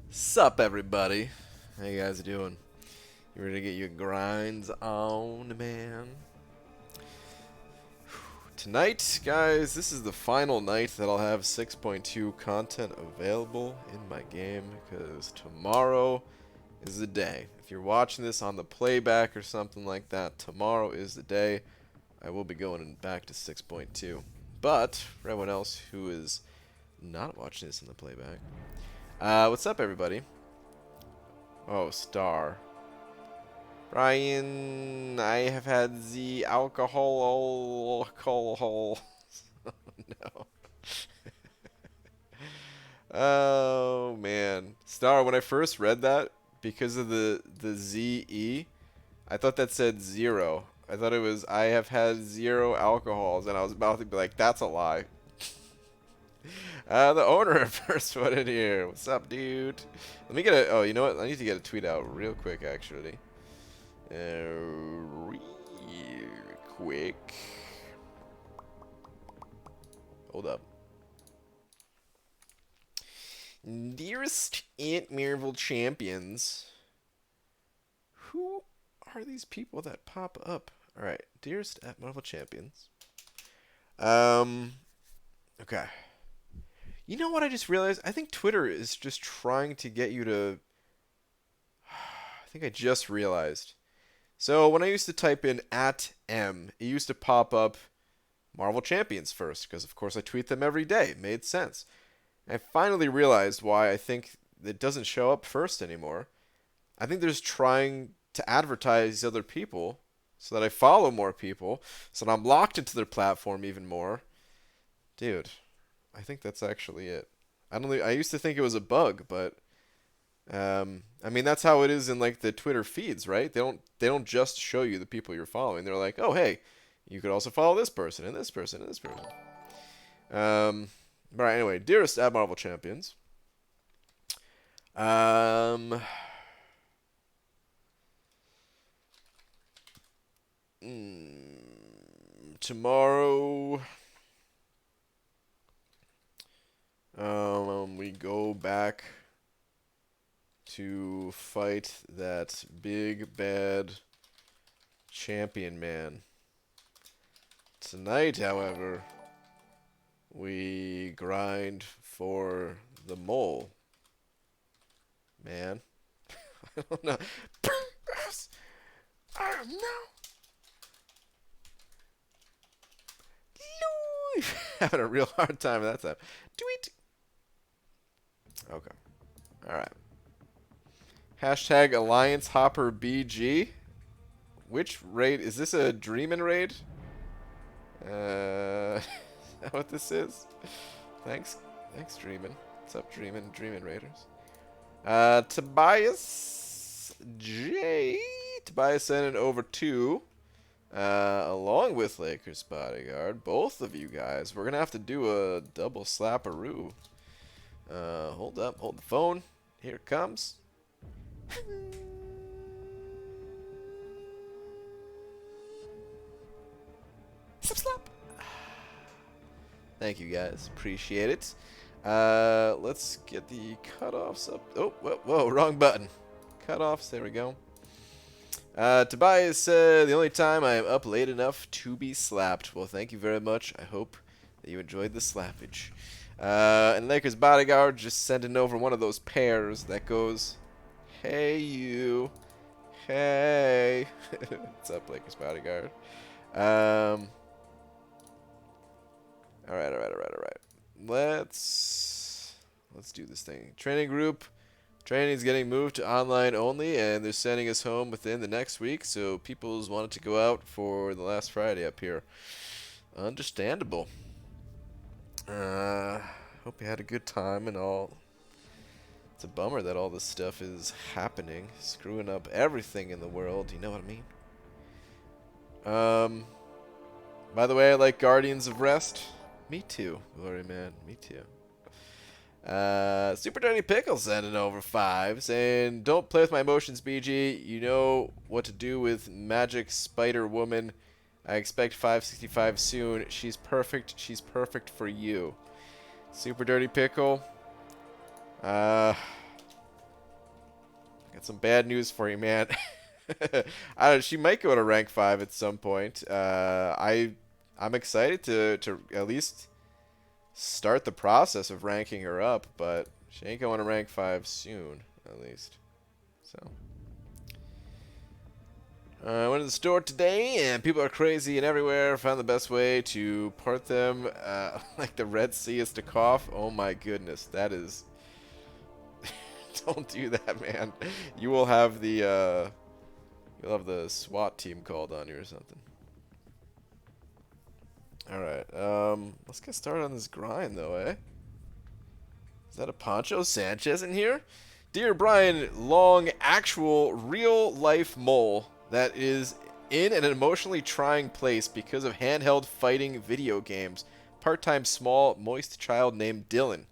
Sup, everybody? How you guys doing? You ready to get your grinds on, man? Tonight, guys, this is the final night that I'll have 6.2 content available in my game, because tomorrow is the day. If you're watching this on the playback or something like that, tomorrow is the day I will be going back to 6.2. But, for everyone else who is not watching this in the playback, what's up, everybody? Oh, Star. Brian, I have had the alcohol. No. Oh man, Star. When I first read that, because of the ZE, I thought that said zero. I thought it was I have had zero alcohols, and I was about to be like, that's a lie. The owner first one in here. What's up, dude? Let me get a. Oh, you know what? I need to get a tweet out real quick, actually. Real quick. Hold up. Dearest Aunt Marvel champions, who are these people that pop up? All right, dearest at Marvel champions. Um. Okay. You know what I just realized? I think Twitter is just trying to get you to. I think I just realized. So when I used to type in @M, it used to pop up Marvel Champions first, because of course I tweet them every day. It made sense. And I finally realized why I think it doesn't show up first anymore. I think they're just trying to advertise these other people so that I follow more people, so that I'm locked into their platform even more. Dude, I think that's actually it. I used to think it was a bug, but I mean that's how it is in like the Twitter feeds, right? They don't just show you the people you're following. They're like, oh hey, you could also follow this person and this person and this person. But anyway, dearest at Marvel champions. Um, Tomorrow, we go back to fight that big bad champion man. Tonight, however, we grind for the mole. Man. I don't know. Oh no. Having a real hard time with that time. Tweet. Okay. Alright. Hashtag Alliance Hopper BG. Which raid? Is this a Dreamin' raid? Is that what this is? Thanks. Thanks, Dreamin'. What's up, Dreamin' Raiders? Tobias J. Tobias sent it over to, along with Lakers Bodyguard, both of you guys. We're going to have to do a double slapperoo. Hold up. Hold the phone. Here it comes. Slap. Thank you guys. Appreciate it. Let's get the cutoffs up. Oh, whoa, wrong button. Cutoffs, there we go. Tobias said, the only time I am up late enough to be slapped. Well, thank you very much. I hope that you enjoyed the slappage. And Lakers Bodyguard just sending over one of those pairs that goes, hey, you. Hey. What's up, Lakers Bodyguard? Alright. Let's do this thing. Training group. Training is getting moved to online only, and they're sending us home within the next week, so people's wanted to go out for the last Friday up here. Understandable. Hope you had a good time and all. It's a bummer that all this stuff is happening, screwing up everything in the world, you know what I mean? By the way, I like Guardians of Rest. Me too, Glory Man, me too. Super Dirty Pickle sending over 5, saying, don't play with my emotions, BG. You know what to do with Magic Spider Woman. I expect 565 soon. She's perfect. She's perfect for you. Super Dirty Pickle. got some bad news for you, man. I don't know, she might go to rank 5 at some point. I'm excited to at least start the process of ranking her up, but she ain't going to rank 5 soon, at least. So I went to the store today, and people are crazy and everywhere. Found the best way to part them like the Red Sea is to cough. Oh my goodness, that is... Don't do that, man. You will have the you'll have the SWAT team called on you or something. Alright, let's get started on this grind, though, eh? Is that a Poncho Sanchez in here? Dear Brian, long, actual, real-life mole that is in an emotionally trying place because of handheld fighting video games. Part-time, small, moist child named Dylan.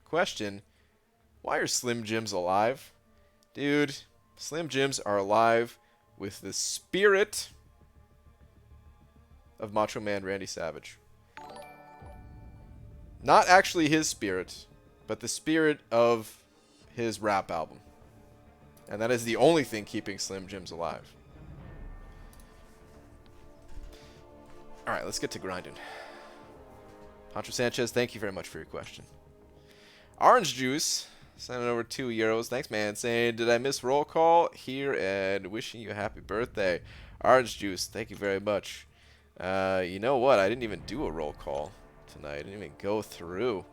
Question, why are Slim Jims alive? Dude, Slim Jims are alive with the spirit of Macho Man Randy Savage. Not actually his spirit, but the spirit of his rap album. And that is the only thing keeping Slim Jims alive. Alright, let's get to grinding. Pancho Sanchez, thank you very much for your question. Orange Juice, sending over €2. Thanks, man. Saying, did I miss roll call? Here and wishing you a happy birthday. Orange Juice, thank you very much. You know what? I didn't even do a roll call tonight. I didn't even go through.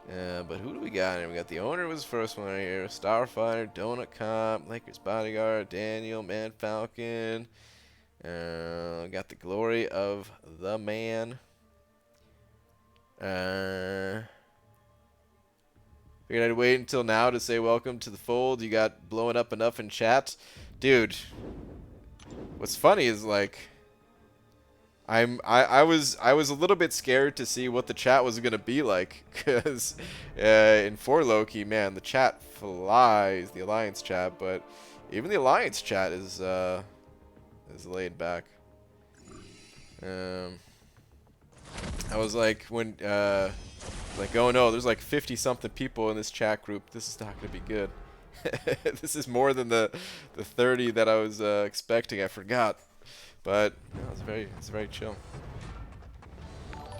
But who do we got here? We got the owner was the first one here. Starfighter, Donut Cop, Lakers Bodyguard, Daniel, Man Falcon. Got the glory of the man. Figured I'd wait until now to say welcome to the fold. You got blowing up enough in chat. Dude, what's funny is like I was a little bit scared to see what the chat was gonna be like, because in 4 Loki, man, the chat flies, the Alliance chat, but even the Alliance chat is laid back. I was like, when like, oh no, there's like 50 something people in this chat group. This is not gonna be good. This is more than the 30 that I was expecting. I forgot. But no, it's very chill.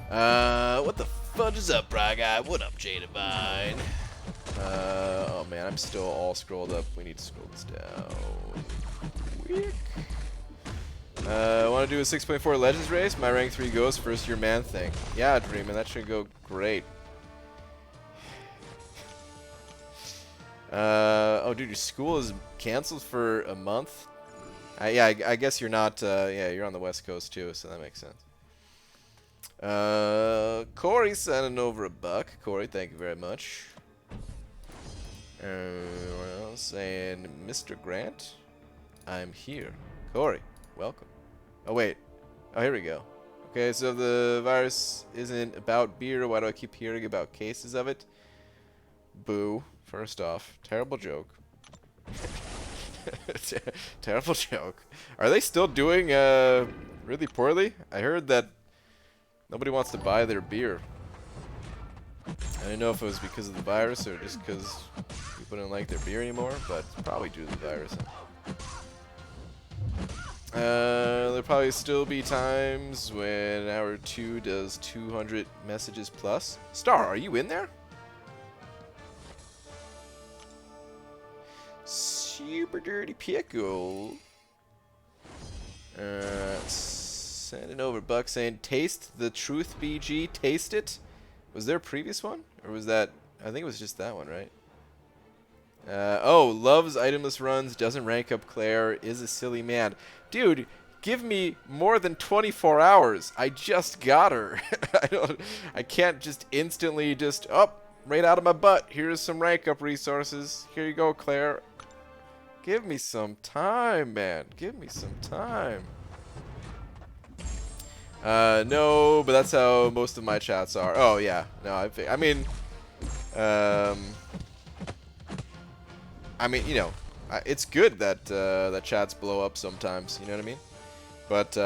What the fudge is up, Bry Guy? What up, Jada Vine? Oh man, I'm still all scrolled up. We need to scroll this down. Quick. Want to do a 6.4 Legends race? My rank 3 goes first year man thing. Yeah, Dreamin', that should go great. Oh, dude, your school is canceled for a month? Yeah, I guess you're not, yeah, you're on the West Coast too, so that makes sense. Corey sending over $1. Corey, thank you very much. Well, saying, Mr. Grant, I'm here. Corey, welcome. Oh, wait. Oh, here we go. Okay, so the virus isn't about beer. Why do I keep hearing about cases of it? Boo. First off, terrible joke. Terrible joke. Are they still doing really poorly? I heard that nobody wants to buy their beer. I didn't know if it was because of the virus or just because people didn't like their beer anymore, but it's probably due to the virus. There'll probably still be times when hour 2 does 200 messages plus. Star, are you in there? Super Dirty Pickle. Sending over Buck saying, taste the truth, BG. Taste it. Was there a previous one? Or was that... I think it was just that one, right? Oh, loves itemless runs, doesn't rank up Claire, is a silly man. Dude, give me more than 24 hours. I just got her. I can't just instantly just... right out of my butt. Here's some rank up resources. Here you go, Claire. Give me some time, man. Give me some time. No, but that's how most of my chats are. Oh, yeah. No, I mean, you know, it's good that that chats blow up sometimes. You know what I mean? But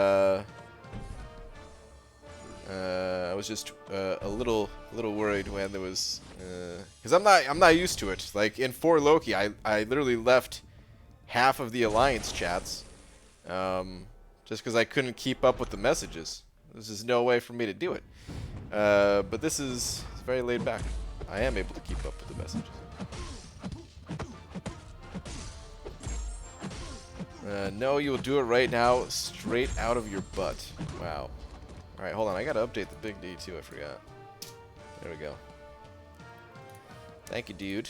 I was just a little worried when there was, because I'm not used to it. Like in 4 Loki, I literally left half of the Alliance chats. Just because I couldn't keep up with the messages. There's just no way for me to do it. But this is very laid back. I am able to keep up with the messages. No, you will do it right now, straight out of your butt. Wow. Alright, hold on. I gotta update the big D too, I forgot. There we go. Thank you, dude.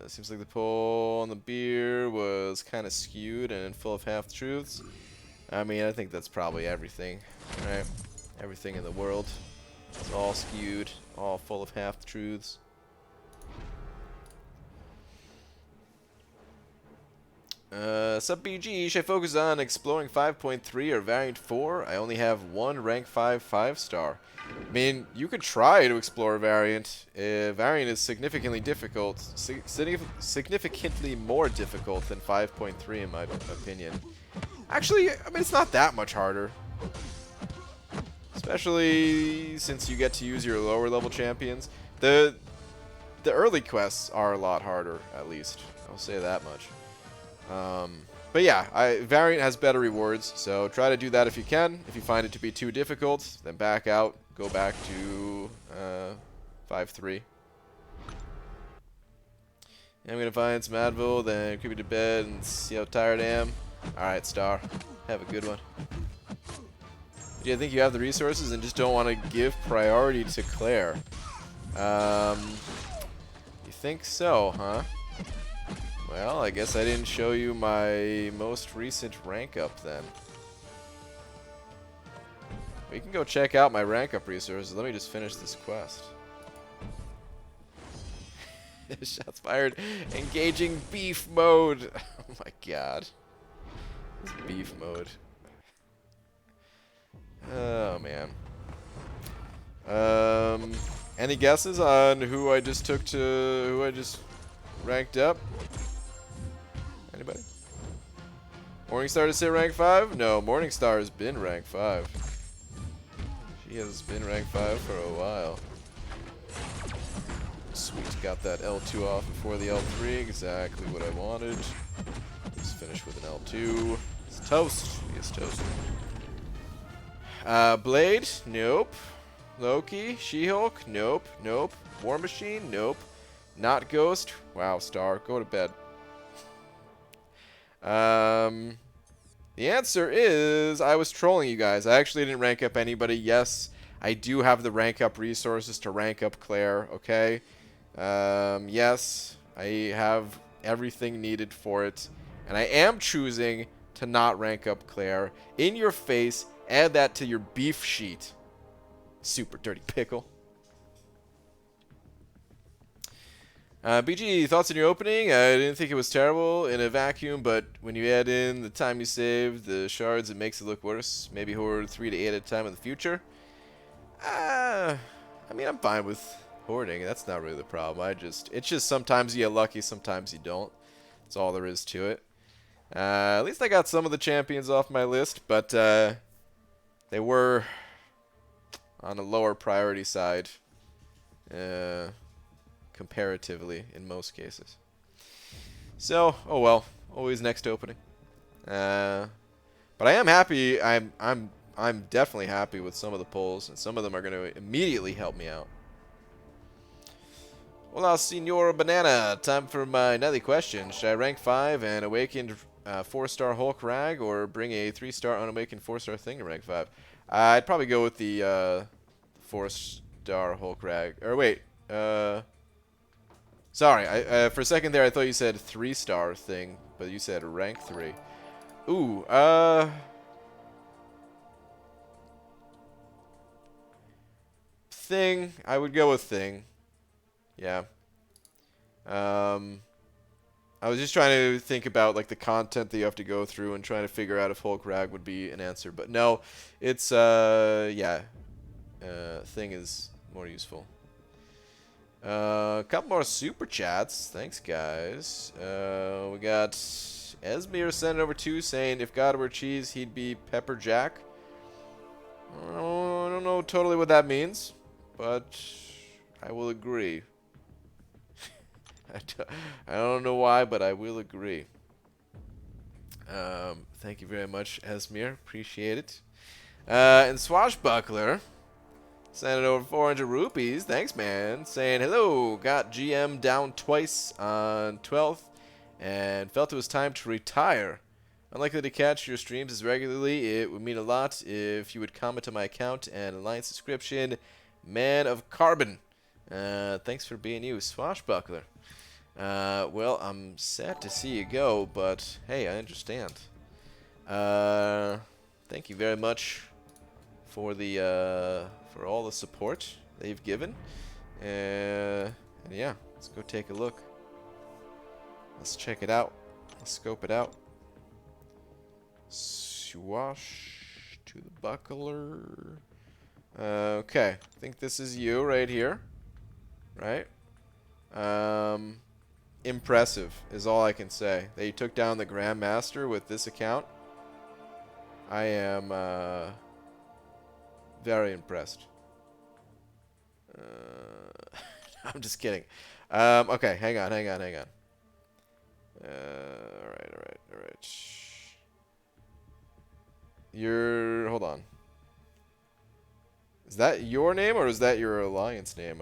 Seems like the poll on the beer was kind of skewed and full of half-truths. I mean, I think that's probably everything, right? Everything in the world. It's all skewed, all full of half-truths. Sub BG, should I focus on exploring 5.3 or variant 4? I only have one rank 5 5-star. I mean, you could try to explore variant. Variant is significantly difficult, significantly more difficult than 5.3 in my opinion. Actually, I mean, it's not that much harder. Especially since you get to use your lower level champions. The early quests are a lot harder, at least. I'll say that much. But yeah, variant has better rewards, so try to do that if you can. If you find it to be too difficult, then back out. Go back to 5.3. I'm gonna find some Advil, then creep to bed and see how tired I am. Alright, Star. Have a good one. Do you think you have the resources and just don't want to give priority to Claire? You think so, huh? Well, I guess I didn't show you my most recent rank up then. We can go check out my rank up resources. Let me just finish this quest. Shots fired. Engaging beef mode. Oh my god. This beef mode. Oh man. Any guesses on who I just ranked up? Anybody? Morningstar to sit rank 5? No, Morningstar has been rank 5. She has been rank 5 for a while. Sweet, got that L2 off before the L3, exactly what I wanted. Let's finish with an L2. It's toast. It's toast. Blade? Nope. Loki? She-Hulk? Nope. Nope. War Machine? Nope. Not Ghost? Wow, Star. Go to bed. The answer is I was trolling you guys. I actually didn't rank up anybody. Yes, I do have the rank up resources to rank up Claire, okay? Yes, I have everything needed for it. And I am choosing to not rank up Claire. In your face, add that to your beef sheet. Super dirty pickle. BG, thoughts on your opening? I didn't think it was terrible in a vacuum, but when you add in the time you saved, the shards, it makes it look worse. Maybe hoard 3 to 8 at a time in the future. I mean, I'm fine with hoarding. That's not really the problem. It's just sometimes you get lucky, sometimes you don't. That's all there is to it. At least I got some of the champions off my list, but they were on a lower priority side. Comparatively in most cases. So, oh well, always next opening. But I am happy. I'm definitely happy with some of the polls, and some of them are going to immediately help me out. Hola, Senor Banana. Time for my nutty question. Should I rank 5 and awakened 4-star Hulk Rag, or bring a 3-star unawakened 4-star thing to rank 5? I'd probably go with the 4-star Hulk Rag. Or wait, sorry, for a second there I thought you said 3-star thing, but you said rank 3. Ooh, Thing. I would go with Thing. Yeah. I was just trying to think about like the content that you have to go through and trying to figure out if Hulk Rag would be an answer, but no, it's yeah. Thing is more useful. A couple more super chats. Thanks, guys. We got Esmir sent over 2 saying if God were cheese, he'd be Pepper Jack. I don't know totally what that means, but I will agree. I don't know why, but I will agree. Thank you very much, Esmir. Appreciate it. And Swashbuckler sending over 400 rupees. Thanks, man. Saying, hello, got GM down twice on 12th and felt it was time to retire. Unlikely to catch your streams as regularly. It would mean a lot if you would comment on my account and Alliance subscription. Man of Carbon. Thanks for being you, Swashbuckler. Well, I'm sad to see you go, but hey, I understand. Thank you very much for the for all the support that you've given. And yeah, let's go take a look. Let's check it out. Let's scope it out. Swash to the buckler. Okay, I think this is you right here. Right? Impressive is all I can say. That you took down the Grandmaster with this account. I am very impressed. I'm just kidding. Okay, hang on. Alright. Hold on. Is that your name or is that your alliance name?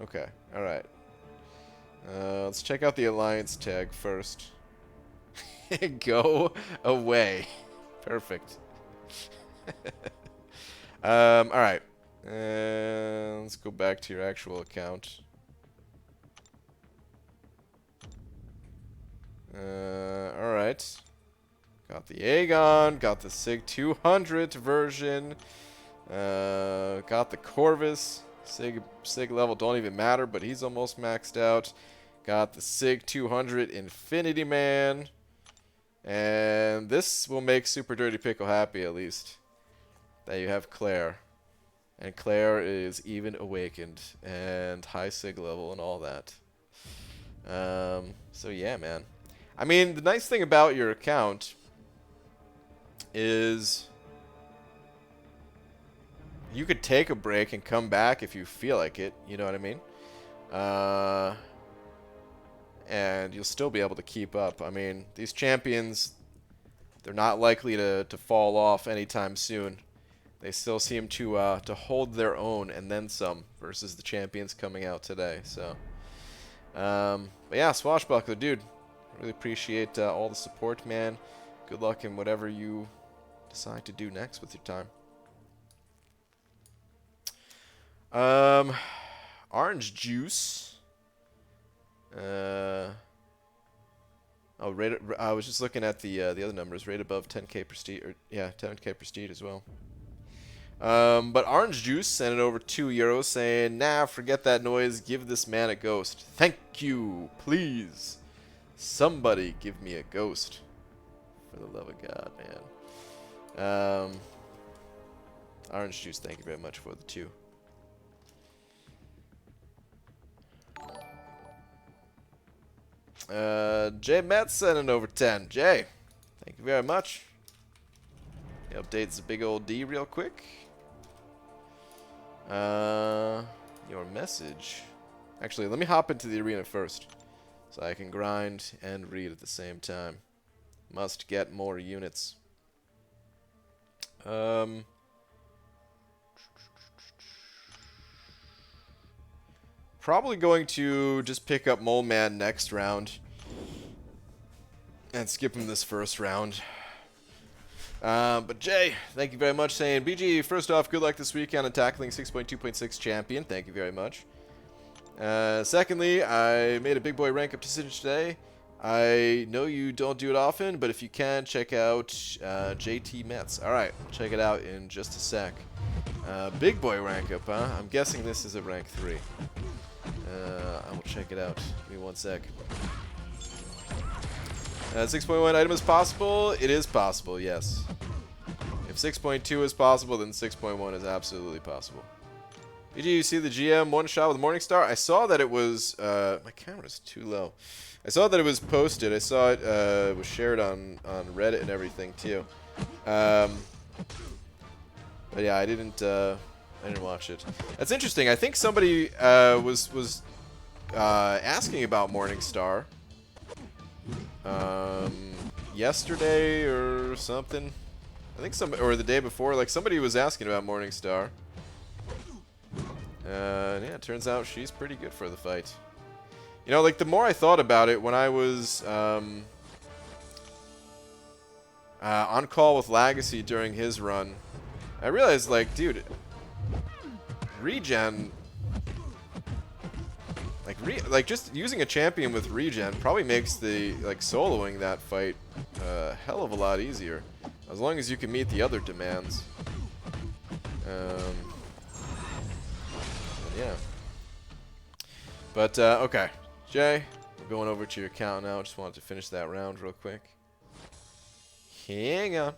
Okay, alright. Let's check out the alliance tag first. Go away. Perfect. Alright. Let's go back to your actual account. Alright. Got the Aegon, got the Sig 200 version, got the Corvus. Sig level don't even matter, but he's almost maxed out. Got the Sig 200 Infinity Man. And this will make Super Dirty Pickle happy, at least. That you have Claire. And Claire is even awakened. And high Sig level and all that. So yeah, man. I mean, the nice thing about your account is you could take a break and come back if you feel like it. You know what I mean? And you'll still be able to keep up. I mean, these champions, they're not likely to fall off anytime soon. They still seem to hold their own and then some versus the champions coming out today. So, but yeah, Swashbuckler, dude, really appreciate all the support, man. Good luck in whatever you decide to do next with your time. Orange juice. I was just looking at the other numbers, right above 10k prestige, or yeah, 10k prestige as well. But Orange Juice sent it over €2 saying, nah, forget that noise, give this man a ghost. Thank you, please. Somebody give me a ghost. For the love of God, man. Orange Juice, thank you very much for the 2. Jay Metz sending over 10. Jay, thank you very much. He updates the big old D real quick. Your message. Actually, let me hop into the arena first, so I can grind and read at the same time. Must get more units. Probably going to just pick up Mole Man next round and skip him this first round. But Jay, thank you very much, saying, BG, first off, good luck this weekend on tackling 6.2.6 champion. Thank you very much. Secondly, I made a big boy rank up decision today. I know you don't do it often, but if you can, check out JT Metz. Alright, check it out in just a sec. Big boy rank up, huh? I'm guessing this is a rank 3. I will check it out. Give me one sec. 6.1 item is possible? It is possible, yes. If 6.2 is possible, then 6.1 is absolutely possible. Did you see the GM one shot with Morningstar? I saw that it was. My camera's too low. I saw that it was posted. I saw it was shared on Reddit and everything too. But yeah, I didn't watch it. That's interesting. I think somebody was asking about Morningstar yesterday or something. I think or the day before. Like somebody was asking about Morningstar. Yeah, it turns out she's pretty good for the fight. You know, like the more I thought about it when I was on call with Legacy during his run, I realized, like, dude, regen, like just using a champion with regen probably makes the soloing that fight a hell of a lot easier, as long as you can meet the other demands. Yeah. But okay, Jay, we're going over to your account now. Just wanted to finish that round real quick. Hang on.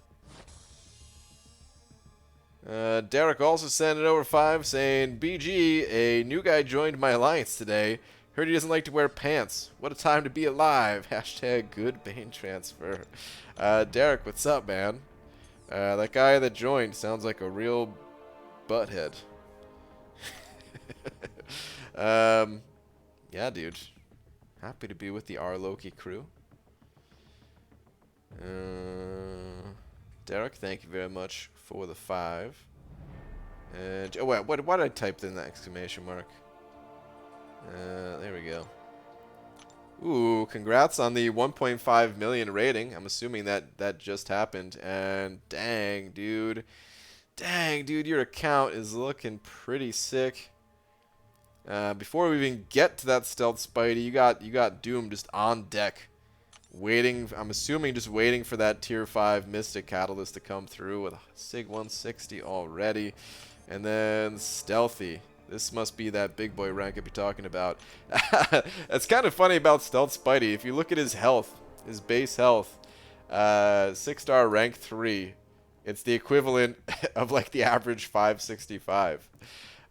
Derek also sent it over 5 saying, BG, a new guy joined my alliance today. Heard he doesn't like to wear pants. What a time to be alive. Hashtag good Bane transfer. Derek, what's up, man? That guy that joined sounds like a real butthead. Yeah, dude. Happy to be with the R Loki crew. Derek, thank you very much for the 5. And oh wait, what did I type in the exclamation mark? There we go. Ooh, congrats on the 1.5 million rating. I'm assuming that just happened. And dang, dude, your account is looking pretty sick. Before we even get to that stealth Spidey, you got Doom just on deck, waiting. I'm assuming just waiting for that tier 5 Mystic Catalyst to come through with a Sig 160 already, and then Stealthy. This must be that big boy rank I'd be talking about. It's kind of funny about Stealth Spidey. If you look at his health, his base health, 6-star rank 3, it's the equivalent of like the average 565.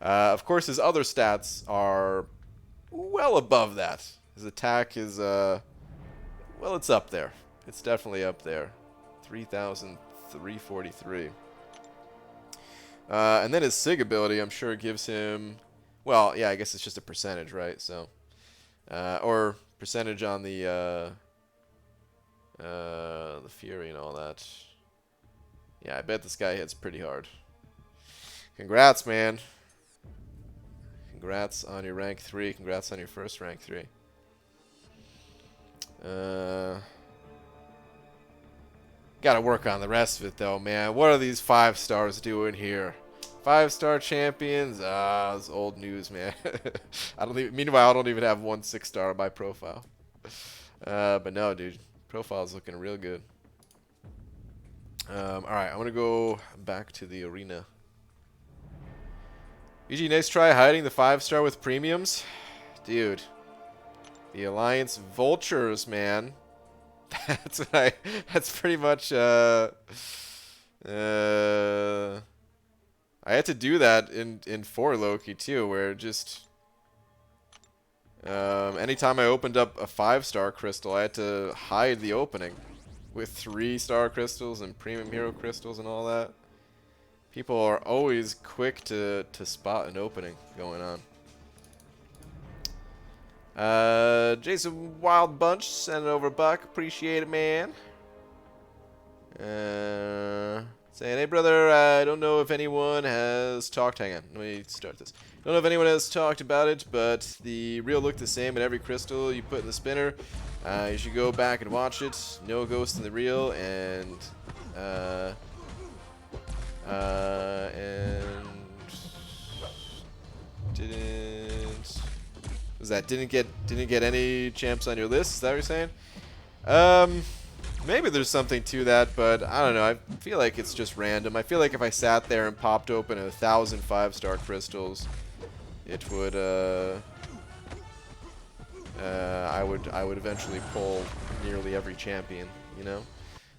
Of course, his other stats are well above that. His attack is, well, it's up there. It's definitely up there. 3,343. And then his Sig ability, I'm sure, gives him... Well, yeah, I guess it's just a percentage, right? So, or percentage on the Fury and all that. Yeah, I bet this guy hits pretty hard. Congrats, man. Congrats on your rank 3. Congrats on your first rank 3. Gotta work on the rest of it, though, man. What are these 5 stars doing here? 5-star champions? Ah, it's old news, man. Meanwhile, I don't even have 1 6-star on my profile. But no, dude. Profile's looking real good. Alright, I'm gonna go back to the arena. BG, nice try hiding the 5-star with premiums. Dude. The Alliance Vultures, man. That's pretty much, I had to do that in 4 Loki, too, where just, anytime I opened up a 5-star crystal, I had to hide the opening with 3-star crystals and premium hero crystals and all that. People are always quick to spot an opening going on. Jason Wild Bunch sent it over $1. Appreciate it, man. Saying, hey brother, I don't know if anyone has talked. Hang on, let me start this. Don't know if anyone has talked about it, but the reel looked the same in every crystal you put in the spinner. You should go back and watch it. No ghost in the reel, and didn't get any champs on your list? Is that what you're saying? Maybe there's something to that, but I don't know. I feel like it's just random. I feel like if I sat there and popped open 1,000 5-star crystals, it would I would eventually pull nearly every champion, you know.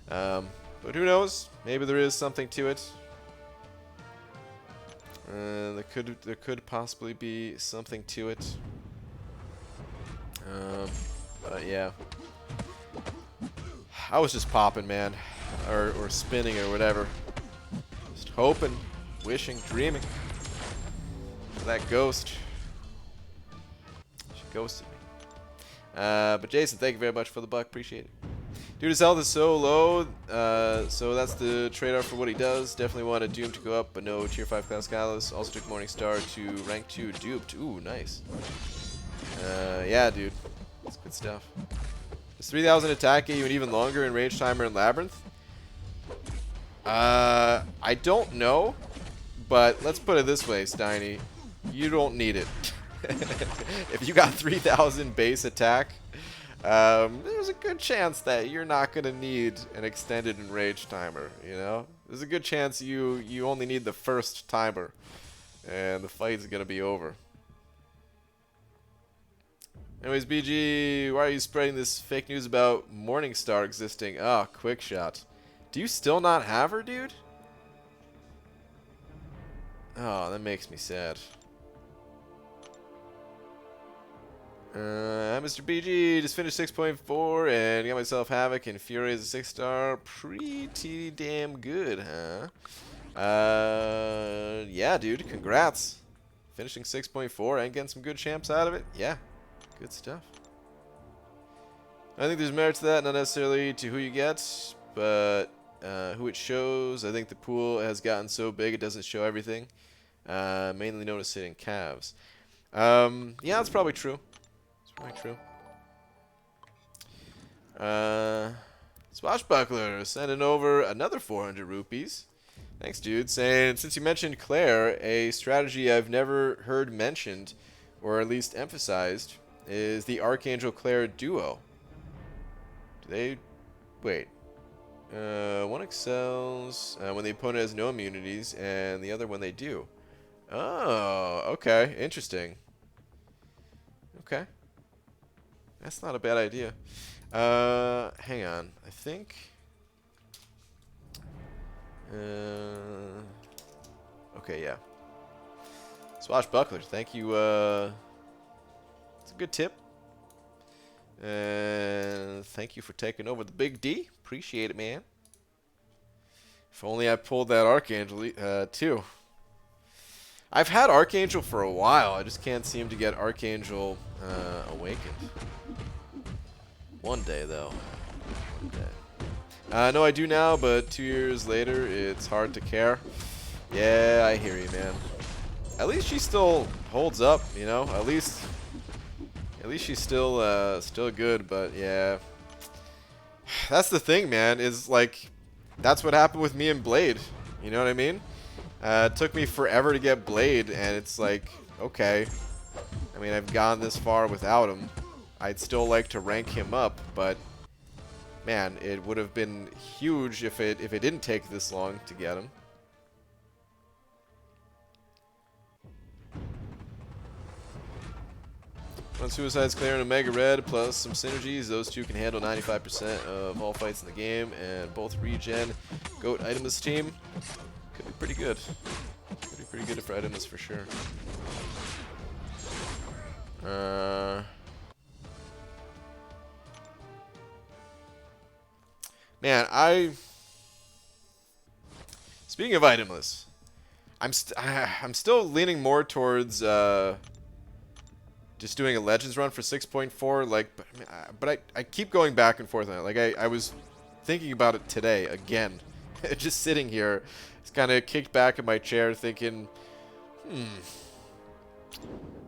But who knows? Maybe there is something to it. There could possibly be something to it. But yeah. I was just popping, man. Or spinning or whatever. Just hoping, wishing, dreaming. That ghost. She ghosted me. But Jason, thank you very much for the buck. Appreciate it. Dude, his health is so low, so that's the trade-off for what he does. Definitely wanted Doom to go up, but no Tier 5 class Catalyst. Also took Morningstar to rank 2 duped. Ooh, nice. Yeah, dude. That's good stuff. Does 3,000 attack get you an even longer in Rage Timer and Labyrinth? I don't know, but let's put it this way, Steiny. You don't need it. If you got 3,000 base attack, there's a good chance that you're not going to need an extended enraged timer, you know? There's a good chance you only need the first timer, and the fight's going to be over. Anyways, BG, why are you spreading this fake news about Morningstar existing? Ah, quick shot. Do you still not have her, dude? Oh, that makes me sad. Mr. BG just finished 6.4 and got myself Havoc and Fury as a 6-star. Pretty damn good, huh? Yeah, dude, congrats. Finishing 6.4 and getting some good champs out of it. Yeah, good stuff. I think there's merit to that, not necessarily to who you get, but who it shows. I think the pool has gotten so big it doesn't show everything. Mainly notice it in calves. Yeah, that's probably true. That's probably true. Swashbuckler sending over another 400 rupees. Thanks, dude. Saying, since you mentioned Claire, a strategy I've never heard mentioned, or at least emphasized, is the Archangel Claire duo. Do they... Wait. One excels when the opponent has no immunities, and the other when they do. Oh, okay. Interesting. Okay. That's not a bad idea. Hang on. I think... okay, yeah. Swashbuckler, thank you. It's a good tip. And thank you for taking over the Big D. Appreciate it, man. If only I pulled that Archangel, too. I've had Archangel for a while. I just can't seem to get Archangel awakened. One day, though. One day. No, I do now, but 2 years later, it's hard to care. Yeah, I hear you, man. At least she still holds up, you know. At least she's still good. But yeah, that's the thing, man. Is like, that's what happened with me and Blade. You know what I mean? It took me forever to get Blade, and it's like, okay. I mean, I've gone this far without him. I'd still like to rank him up, but man, it would have been huge if it didn't take this long to get him. On Suicide's Claire and Omega Red, plus some synergies, those two can handle 95% of all fights in the game, and both regen. Goat Itemless team could be pretty good. Could be pretty good for Itemless for sure. Man, speaking of Itemless, I'm still leaning more towards just doing a Legends run for 6.4, like, but I keep going back and forth on it. Like, I was thinking about it today again, just sitting here, just kind of kicked back in my chair, thinking,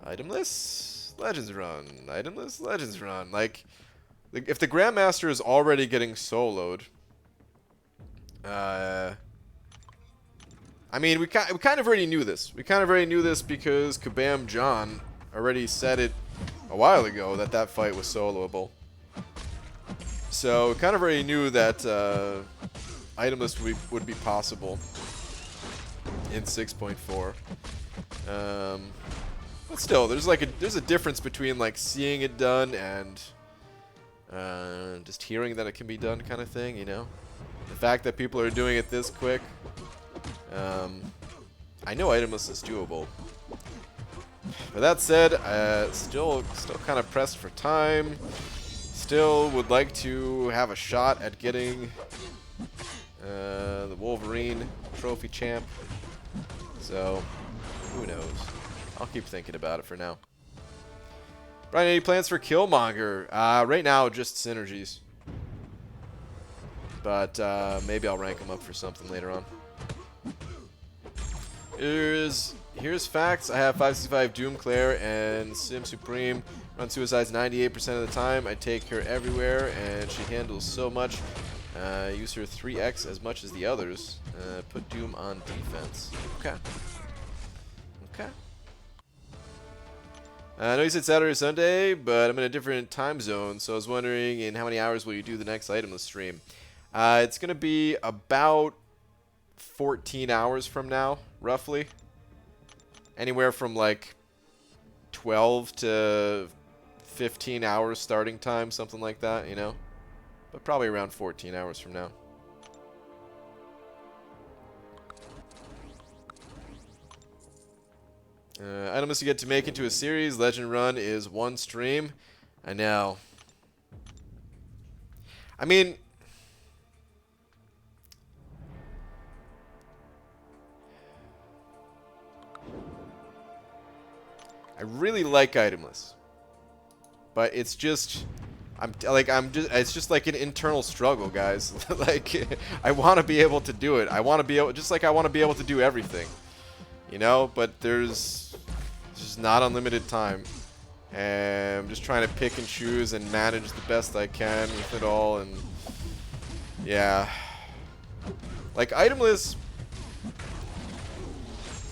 Itemless Legends run, Itemless Legends run. Like, if the Grandmaster is already getting soloed, I mean, we kind of already knew this. We kind of already knew this because Kabam John already said it a while ago that fight was soloable. So kind of already knew that Itemless would be possible in 6.4. But still, there's a difference between like seeing it done and just hearing that it can be done, kind of thing, you know. The fact that people are doing it this quick, I know itemless is doable. But that said, still kind of pressed for time. Still would like to have a shot at getting the Wolverine Trophy Champ. So, who knows? I'll keep thinking about it for now. Brian, any plans for Killmonger? Right now, just synergies. But maybe I'll rank him up for something later on. Here's facts. I have 565 Doomclair and Sim Supreme. Run suicides 98% of the time. I take her everywhere, and she handles so much. Use her 3x as much as the others. Put Doom on defense. Okay. Okay. I know you said Saturday or Sunday, but I'm in a different time zone, so I was wondering in how many hours will you do the next itemless stream? It's going to be about 14 hours from now, roughly. Anywhere from like 12 to 15 hours starting time, something like that, you know? But probably around 14 hours from now. Items you get to make into a series. Legend Run is one stream. I know. I mean, I really like itemless, but it's just, it's just like an internal struggle, guys. Like, I want to be able to do it. I want to be able, just like I want to be able to do everything, you know. But there's just not unlimited time, and I'm just trying to pick and choose and manage the best I can with it all. And yeah, like itemless,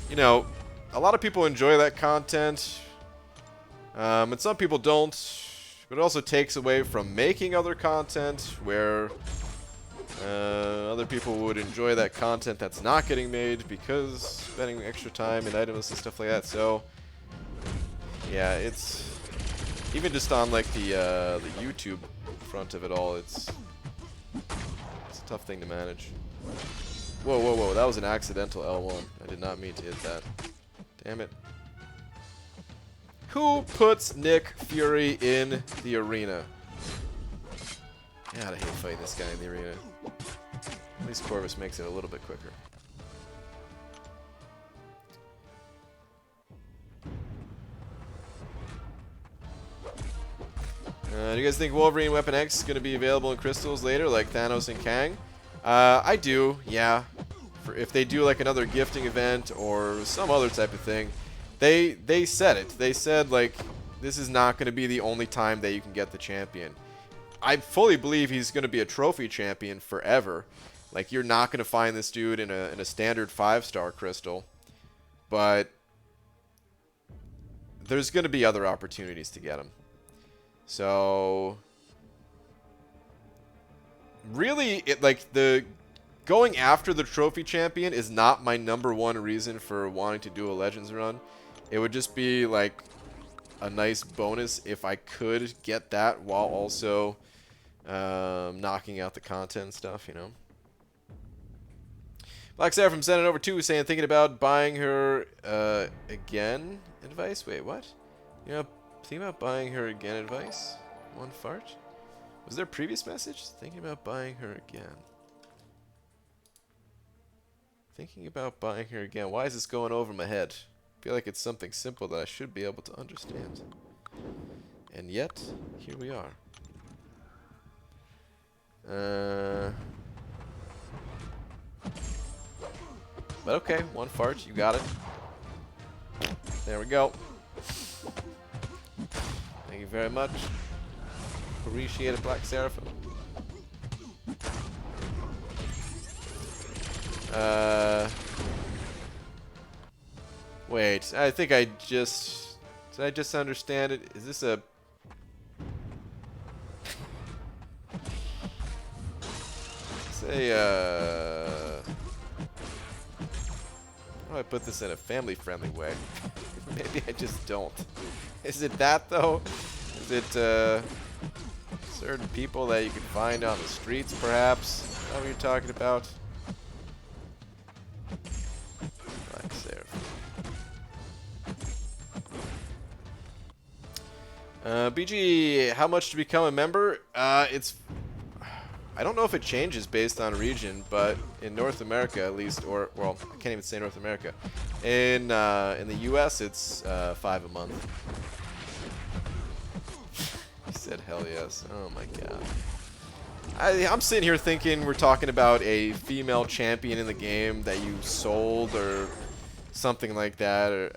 you know. A lot of people enjoy that content, and some people don't, but it also takes away from making other content where other people would enjoy that content that's not getting made because spending extra time in items and stuff like that. So yeah, it's even just on like the YouTube front of it all, it's a tough thing to manage. Whoa, whoa, whoa, that was an accidental L1. I did not mean to hit that. Damn it. Who puts Nick Fury in the arena? God, I hate fighting this guy in the arena. At least Corvus makes it a little bit quicker. Do you guys think Wolverine Weapon X is going to be available in crystals later, like Thanos and Kang? I do, yeah. If they do like another gifting event or some other type of thing, they said it. They said like this is not going to be the only time that you can get the champion. I fully believe he's going to be a trophy champion forever. Like you're not going to find this dude in a standard 5-star crystal, but there's going to be other opportunities to get him. So really, going after the trophy champion is not my #1 reason for wanting to do a Legends run. It would just be like a nice bonus if I could get that while also knocking out the content stuff, you know. Black Sarah from Sending Over 2 saying thinking about buying her again advice. Wait, what? You know, thinking about buying her again advice? One fart? Was there a previous message? Thinking about buying her again. Thinking about buying her again. Why is this going over my head? I feel like it's something simple that I should be able to understand. And yet, here we are. But okay, one fart, you got it. There we go. Thank you very much. Appreciate it, Black Seraphim. Wait, I think I just... Did I just understand it? Is this a... Say, how do I put this in a family-friendly way? Maybe I just don't. Is it that, though? Is it, certain people that you can find on the streets, perhaps? Is that what you're talking about? Black Seraph. BG, how much to become a member? I don't know if it changes based on region, but in North America at least, or well, I can't even say North America. In the U.S., it's $5 a month. He said, "Hell yes." Oh my god. I'm sitting here thinking we're talking about a female champion in the game that you sold or something like that. Or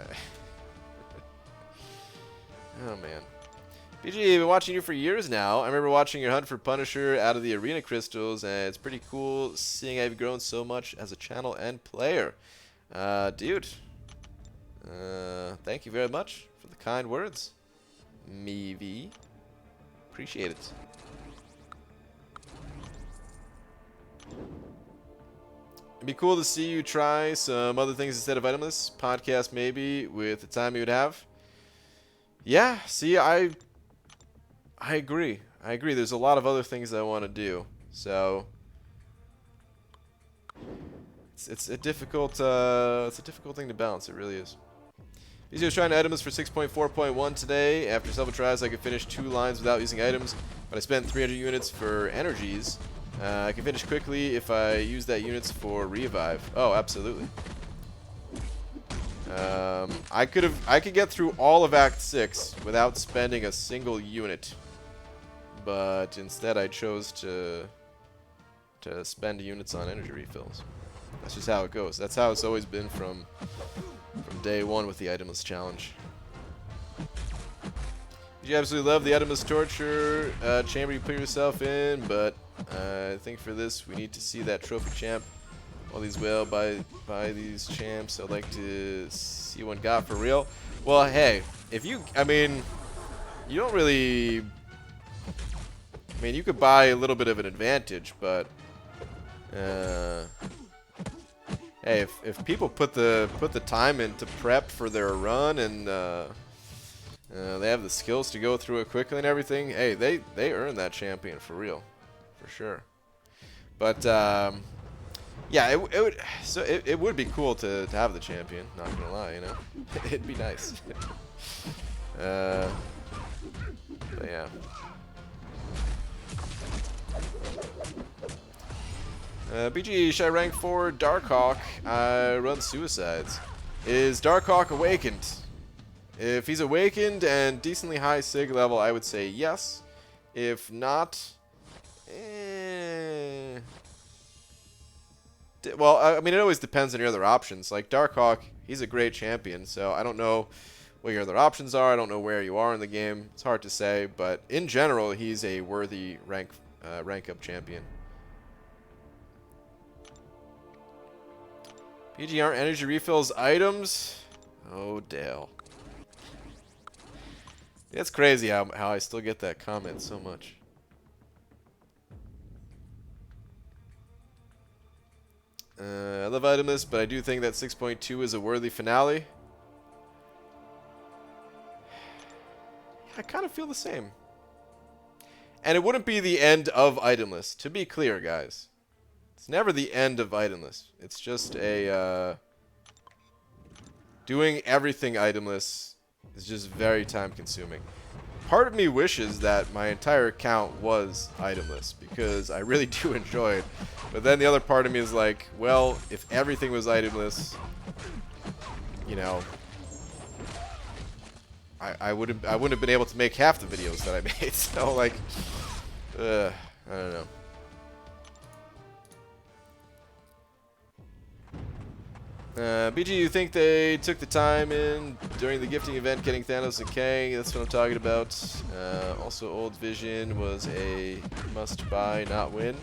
oh man. BG, I've been watching you for years now. I remember watching your hunt for Punisher out of the arena crystals, and it's pretty cool seeing how you've grown so much as a channel and player. Dude, thank you very much for the kind words. Meevee. Appreciate it. It'd be cool to see you try some other things instead of itemless. Podcast maybe, with the time you would have. Yeah, see, I agree. I agree. There's a lot of other things I want to do. So it's a difficult thing to balance. It really is. BG was trying items for 6.4.1 today. After several tries, I could finish 2 lines without using items, but I spent 300 units for energies. I can finish quickly if I use that units for revive. Oh, absolutely. I could get through all of Act 6 without spending a single unit, but instead I chose to spend units on energy refills. That's just how it goes. That's how it's always been from day one with the itemless challenge. You absolutely love the itemless torture chamber you put yourself in, but I think for this we need to see that trophy champ. All these well by these champs. I'd like to see one got for real. Well, hey, if you, I mean, you don't really. I mean, you could buy a little bit of an advantage, but hey, if people put the time in to prep for their run and they have the skills to go through it quickly and everything, hey, they earn that champion for real, for sure. But yeah, it would be cool to have the champion. Not gonna lie, you know, it'd be nice. But yeah. BG, should I rank for Darkhawk? I run suicides. Is Darkhawk awakened? If he's awakened and decently high sig level, I would say yes. If not, well, I mean, it always depends on your other options. Like Darkhawk, he's a great champion, so I don't know what your other options are. I don't know where you are in the game. It's hard to say, but in general, he's a worthy rank up champion. PG, aren't energy refills items? Oh, Dale. It's crazy how I still get that comment so much. I love itemless, but I do think that 6.2 is a worthy finale. I kind of feel the same. And it wouldn't be the end of itemless, to be clear, guys. It's never the end of itemless. It's just a doing everything itemless is just very time consuming. Part of me wishes that my entire account was itemless because I really do enjoy it. But then the other part of me is like, well, if everything was itemless, you know, I wouldn't have been able to make half the videos that I made. So like, I don't know. BG, you think they took the time in during the gifting event getting Thanos and Kang? That's what I'm talking about. Also, Old Vision was a must-buy, not win.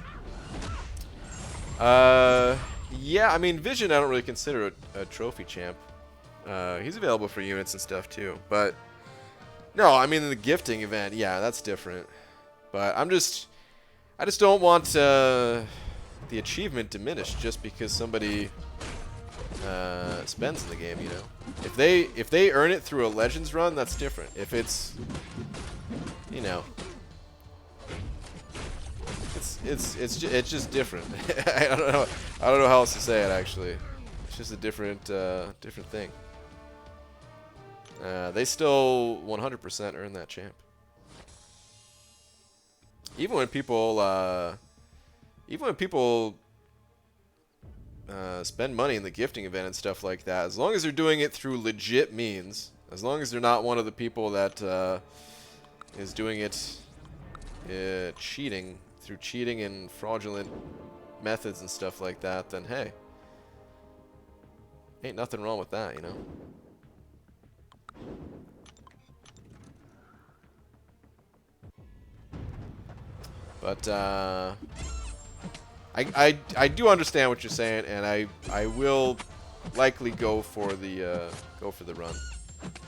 Yeah, I mean, Vision I don't really consider a trophy champ. He's available for units and stuff too. But, no, I mean, the gifting event, yeah, that's different. But I just don't want the achievement diminished just because somebody spends in the game, you know. If they earn it through a Legends run, that's different. If it's, you know, it's just different. I don't know how else to say it actually. It's just a different thing. They still 100% earn that champ. Even when people, spend money in the gifting event and stuff like that, as long as they're doing it through legit means, as long as they're not one of the people that is doing it cheating, through cheating and fraudulent methods and stuff like that, then hey, ain't nothing wrong with that, you know? But I do understand what you're saying, and I will likely go for the run.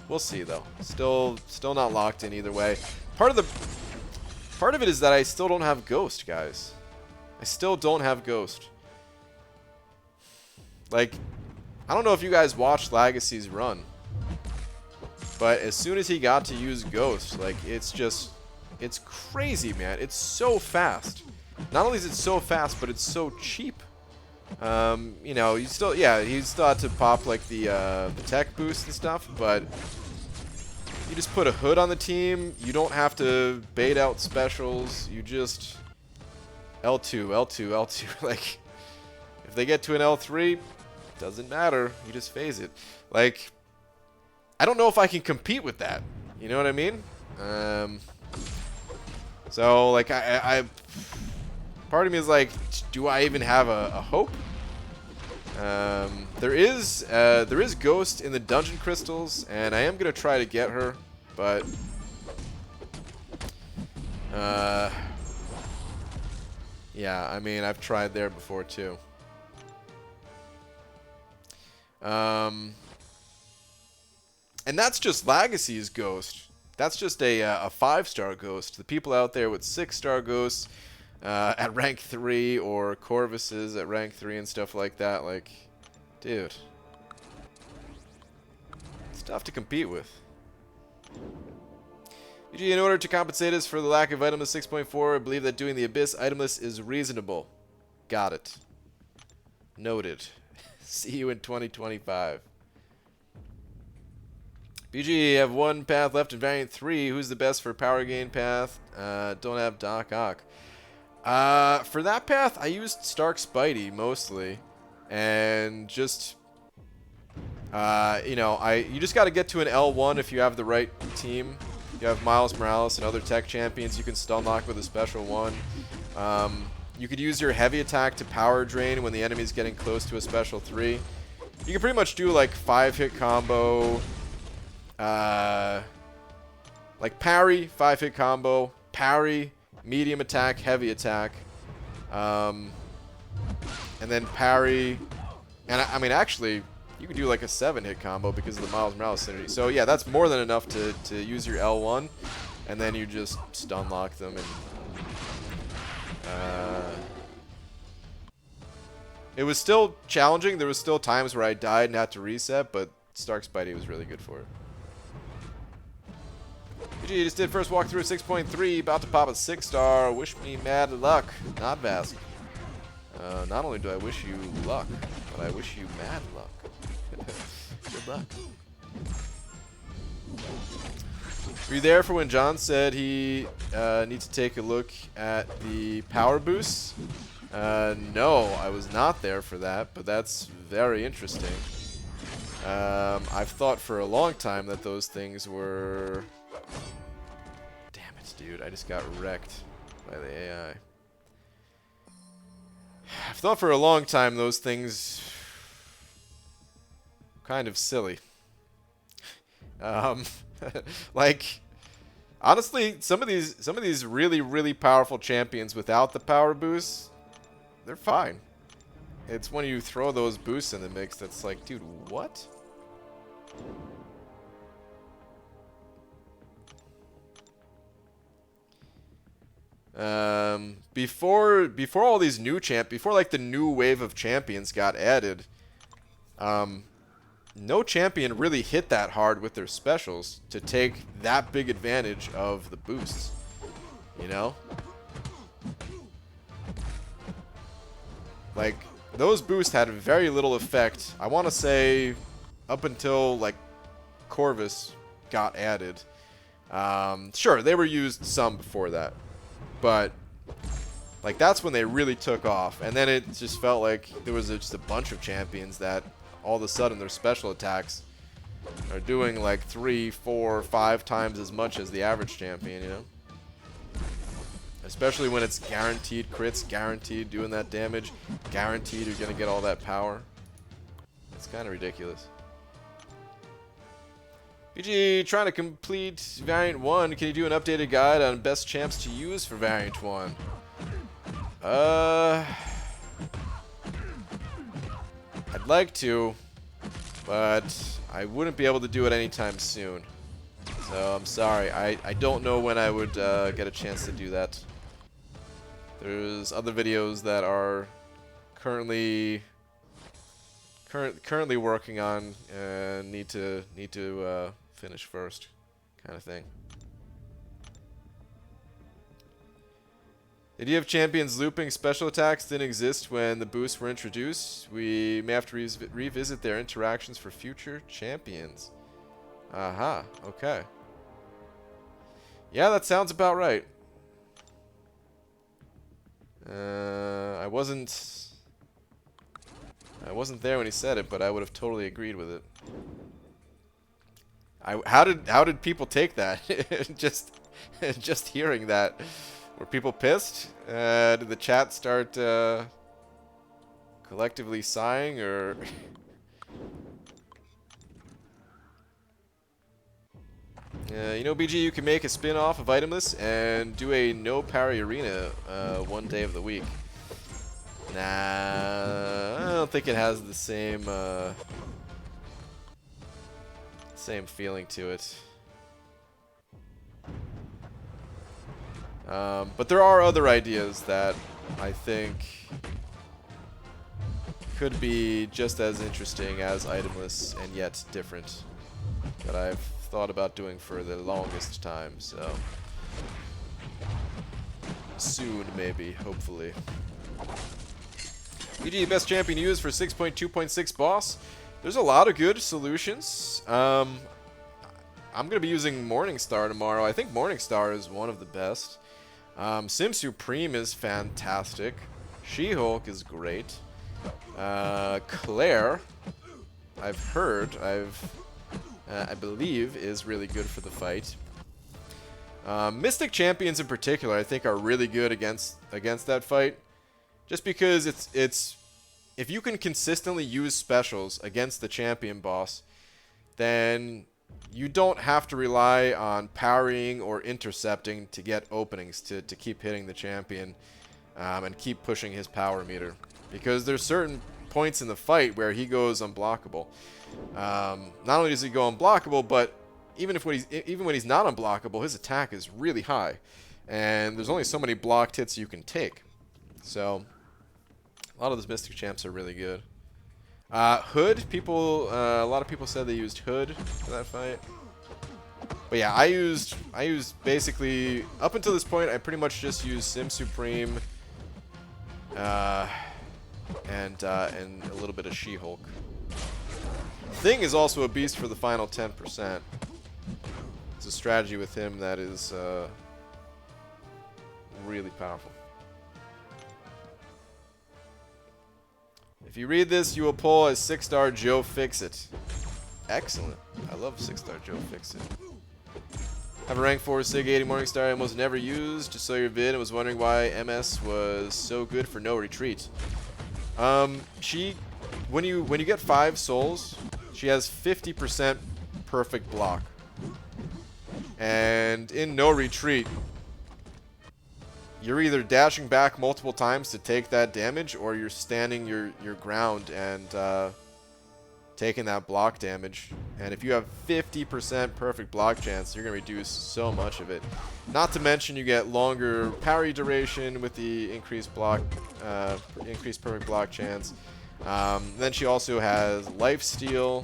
We'll see though. Still not locked in either way. Part of it is that I still don't have Ghost, guys. I still don't have Ghost. Like, I don't know if you guys watched Legacy's run, but as soon as he got to use Ghost, like, it's crazy, man. It's so fast. Not only is it so fast, but it's so cheap. You know, he still had to pop like the tech boost and stuff, but you just put a hood on the team. You don't have to bait out specials. You just L2, L2, L2. Like, if they get to an L3, doesn't matter. You just phase it. Like, I don't know if I can compete with that. You know what I mean? So, like, part of me is like, do I even have a hope? There is Ghost in the dungeon crystals, and I am gonna try to get her, but yeah, I mean, I've tried there before too. And that's just Legacy's Ghost. That's just a 5-star Ghost. The people out there with 6-star Ghosts at rank 3, or Corvus's at rank 3 and stuff like that, like, dude, it's tough to compete with. UG, in order to compensate us for the lack of itemless 6.4, I believe that doing the Abyss itemless is reasonable. Got it. Noted. See you in 2025. BG, you have one path left in Variant 3. Who's the best for power gain path? Don't have Doc Ock. For that path, I used Stark Spidey mostly. And just, you know, you just got to get to an L1 if you have the right team. You have Miles Morales and other tech champions you can stun lock with a special one. You could use your heavy attack to power drain when the enemy's getting close to a special 3. You can pretty much do like 5-hit combo. Like parry, 5-hit combo, parry, medium attack, heavy attack, and then parry, and I mean, actually, you can do like a 7-hit combo because of the Miles Morales synergy. So yeah, that's more than enough to use your L1, and then you just stun lock them. And it was still challenging. There was still times where I died and had to reset, but Stark Spidey was really good for it. GG just did first walkthrough at 6.3, about to pop a 6-star. Wish me mad luck. Not Vask. Not only do I wish you luck, but I wish you mad luck. Good luck. Were you there for when John said he needs to take a look at the power boosts? No, I was not there for that, but that's very interesting. I've thought for a long time that those things were... Damn it, dude. I just got wrecked by the AI. I've thought for a long time those things... kind of silly. Like, honestly, some of these really, really powerful champions without the power boosts, they're fine. It's when you throw those boosts in the mix that's like, dude, what? Before all these new before like the new wave of champions got added, no champion really hit that hard with their specials to take that big advantage of the boosts, you know? Like, those boosts had very little effect, I want to say, up until, like, Corvus got added. Sure, they were used some before that. But like that's when they really took off, and then it just felt like there was just a bunch of champions that all of a sudden their special attacks are doing like 3, 4, 5 times as much as the average champion, you know? Especially when it's guaranteed crits, guaranteed doing that damage, guaranteed you're going to get all that power. It's kind of ridiculous. BG, trying to complete Variant 1. Can you do an updated guide on best champs to use for Variant 1? I'd like to, but I wouldn't be able to do it anytime soon. So I'm sorry. I don't know when I would get a chance to do that. There's other videos that are currently working on and need to finish first, kind of thing. The idea of champions looping special attacks didn't exist when the boosts were introduced. We may have to revisit their interactions for future champions. Aha, okay. Yeah, that sounds about right. I wasn't there when he said it, but I would have totally agreed with it. How did people take that? just hearing that. Were people pissed? Did the chat start collectively sighing, or? You know, BG, you can make a spin-off of Itemless and do a no parry arena one day of the week. Nah, I don't think it has the same feeling to it. But there are other ideas that I think could be just as interesting as Itemless and yet different that I've thought about doing for the longest time, so soon maybe, hopefully. BG, best champion used for 6.2.6 boss. There's a lot of good solutions. I'm going to be using Morningstar tomorrow. I think Morningstar is one of the best. Sim Supreme is fantastic. She-Hulk is great. Claire, I've heard, I believe, is really good for the fight. Mystic champions in particular, I think, are really good against that fight. Just because it's if you can consistently use specials against the champion boss, then you don't have to rely on parrying or intercepting to get openings to keep hitting the champion and keep pushing his power meter. Because there's certain points in the fight where he goes unblockable. Not only does he go unblockable, but even when he's not unblockable, his attack is really high. And there's only so many blocked hits you can take. So a lot of those Mystic champs are really good. Hood, a lot of people said they used Hood for that fight. But yeah, I used basically, up until this point, I pretty much just used Sim Supreme and a little bit of She-Hulk. Thing is also a beast for the final 10%. It's a strategy with him that is really powerful. If you read this, you will pull a 6-star Joe Fixit. Excellent. I love 6-star Joe Fixit. Have a rank 4 Sig 80 Morningstar I almost never used. Just saw your vid and was wondering why MS was so good for no retreat. When you get 5 souls, she has 50% perfect block. And in no retreat, you're either dashing back multiple times to take that damage, or you're standing your ground and taking that block damage. And if you have 50% perfect block chance, you're going to reduce so much of it. Not to mention you get longer parry duration with the increased perfect block chance. Then she also has lifesteal,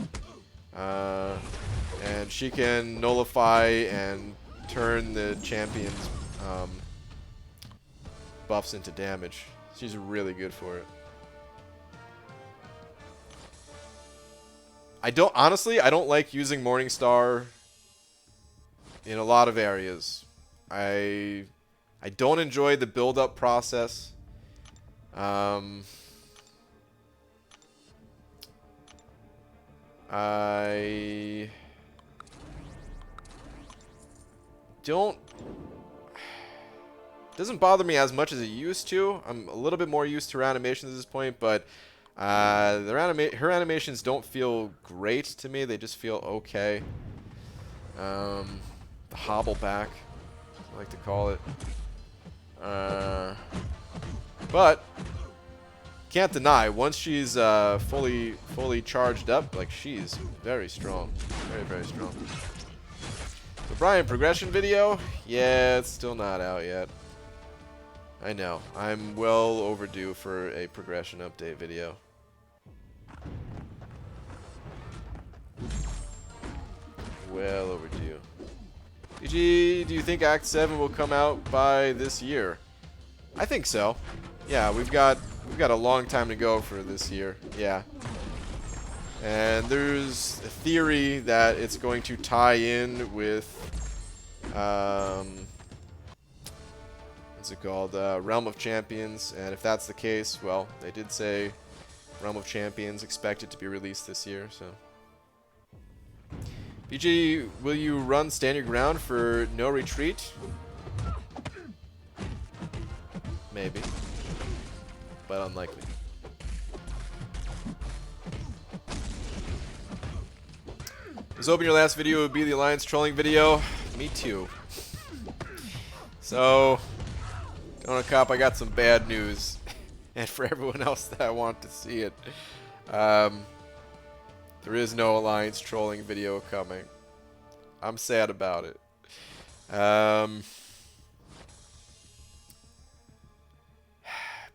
and she can nullify and turn the champion's buffs into damage. She's really good for it. Honestly, I don't like using Morningstar in a lot of areas. I I don't enjoy the build-up process. I don't... It doesn't bother me as much as it used to. I'm a little bit more used to her animations at this point, but her animations don't feel great to me. They just feel okay. The hobble back, I like to call it. But can't deny, once she's fully charged up, like, she's very strong. Very, very strong. The Brian progression video? Yeah, it's still not out yet. I know. I'm well overdue for a progression update video. Well overdue. PG, do you think Act 7 will come out by this year? I think so. Yeah, we've got a long time to go for this year. Yeah. And there's a theory that it's going to tie in with what's it called? Realm of Champions. And if that's the case, well, they did say Realm of Champions expected to be released this year, so. PG, will you run Stand Your Ground for No Retreat? Maybe. But unlikely. I was hoping your last video would be the Alliance trolling video. Me too. So, Donut Cop, I got some bad news. And for everyone else that want to see it, there is no Alliance trolling video coming. I'm sad about it.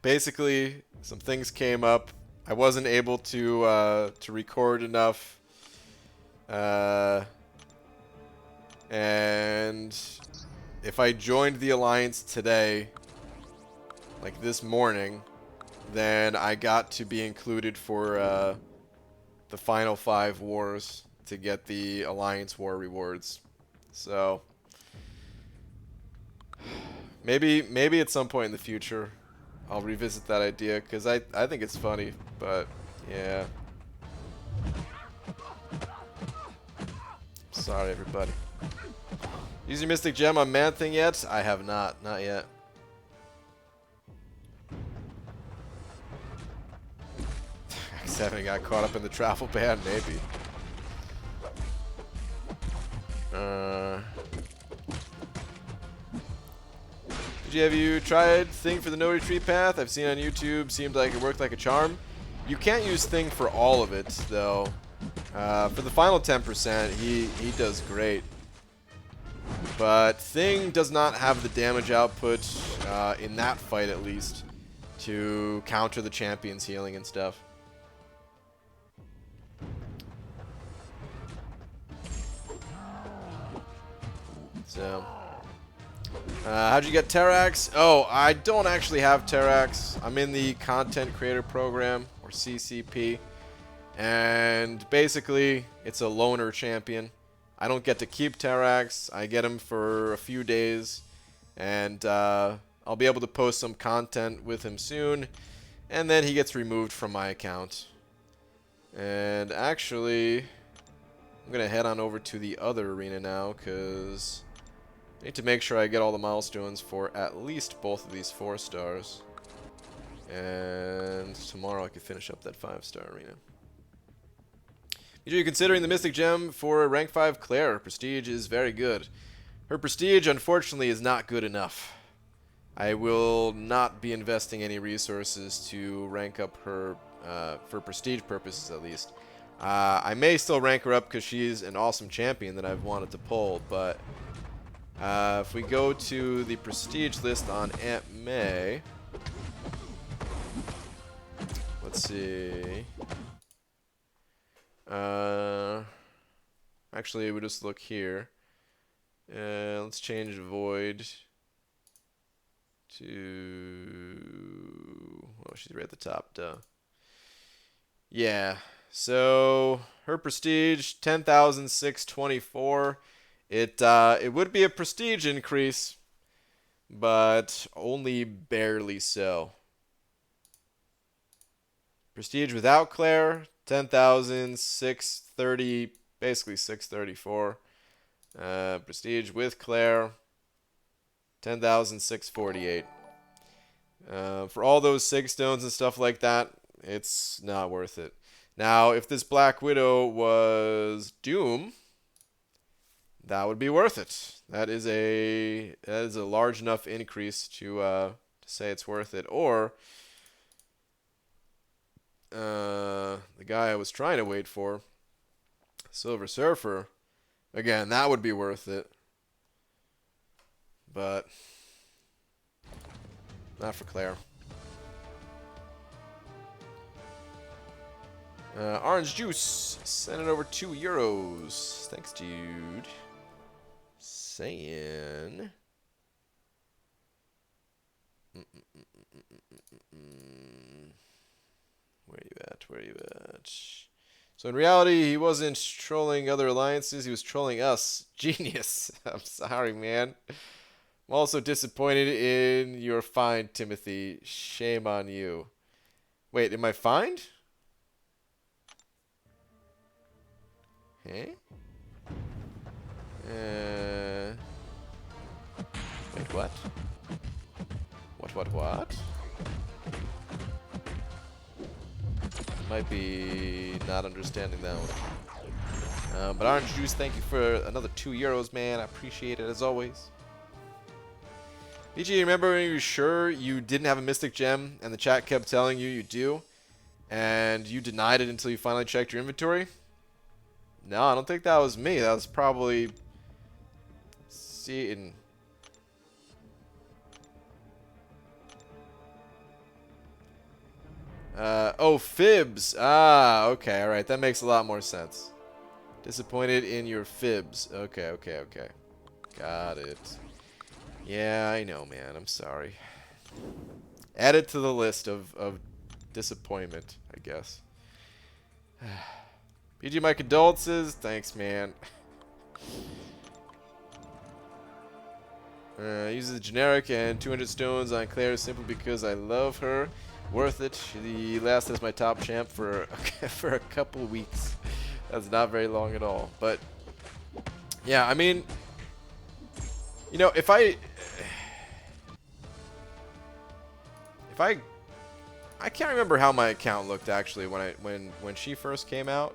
Basically, some things came up. I wasn't able to record enough. And if I joined the Alliance today, like this morning, then I got to be included for the final 5 wars to get the Alliance war rewards. So maybe at some point in the future I'll revisit that idea, because I think it's funny, but yeah. Sorry, everybody. Use your Mystic Gem on Man Thing yet? I have not yet. X7 got caught up in the travel ban, maybe. Have you tried Thing for the No Retreat path? I've seen on YouTube, seemed like it worked like a charm. You can't use Thing for all of it, though. For the final 10%, he does great. But Thing does not have the damage output, in that fight at least, to counter the champion's healing and stuff. So, how'd you get Terrax? Oh, I don't actually have Terrax. I'm in the Content Creator Program, or CCP. And basically, it's a loner champion. I don't get to keep Terrax. I get him for a few days. And I'll be able to post some content with him soon. And then he gets removed from my account. And actually, I'm going to head on over to the other arena now, because I need to make sure I get all the milestones for at least both of these 4 stars. And tomorrow I can finish up that 5-star arena. Are you considering the Mystic Gem for rank 5 Claire? Her prestige is very good. Her prestige, unfortunately, is not good enough. I will not be investing any resources to rank up her, for prestige purposes at least. I may still rank her up because she's an awesome champion that I've wanted to pull, but if we go to the prestige list on Aunt May, let's see. Actually, we'll just look here. Let's change Void to... Oh, she's right at the top, duh. Yeah, so her prestige, 10,624. It would be a prestige increase, but only barely so. Prestige without Claire, 10,630, basically 634. Prestige with Claire, 10,648. For all those sig stones and stuff like that, it's not worth it. Now, if this Black Widow was Doom, that would be worth it. That is a large enough increase to say it's worth it. Or the guy I was trying to wait for, Silver Surfer, again, that would be worth it. But not for Claire. Orange juice, send it over €2. Thanks, dude. Saying. Where you at? Where you at? So in reality, he wasn't trolling other alliances. He was trolling us. Genius. I'm sorry, man. I'm also disappointed in your find, Timothy. Shame on you. Wait, am I fined? Hey? Wait, what? What? Might be not understanding that one. But Orange Juice, thank you for another €2, man. I appreciate it as always. BG, remember when you were sure you didn't have a Mystic Gem and the chat kept telling you do, and you denied it until you finally checked your inventory? No, I don't think that was me. That was probably Seaton. Oh, fibs. Ah, okay, alright. That makes a lot more sense. Disappointed in your fibs. Okay. Got it. Yeah, I know, man. I'm sorry. Add it to the list of disappointment, I guess. PG, my condolences. Thanks, man. Uses the generic and 200 stones on Claire simply because I love her. Worth it. She lasted as my top champ for for a couple weeks. That's not very long at all. But yeah, I mean, you know, if I can't remember how my account looked actually when she first came out.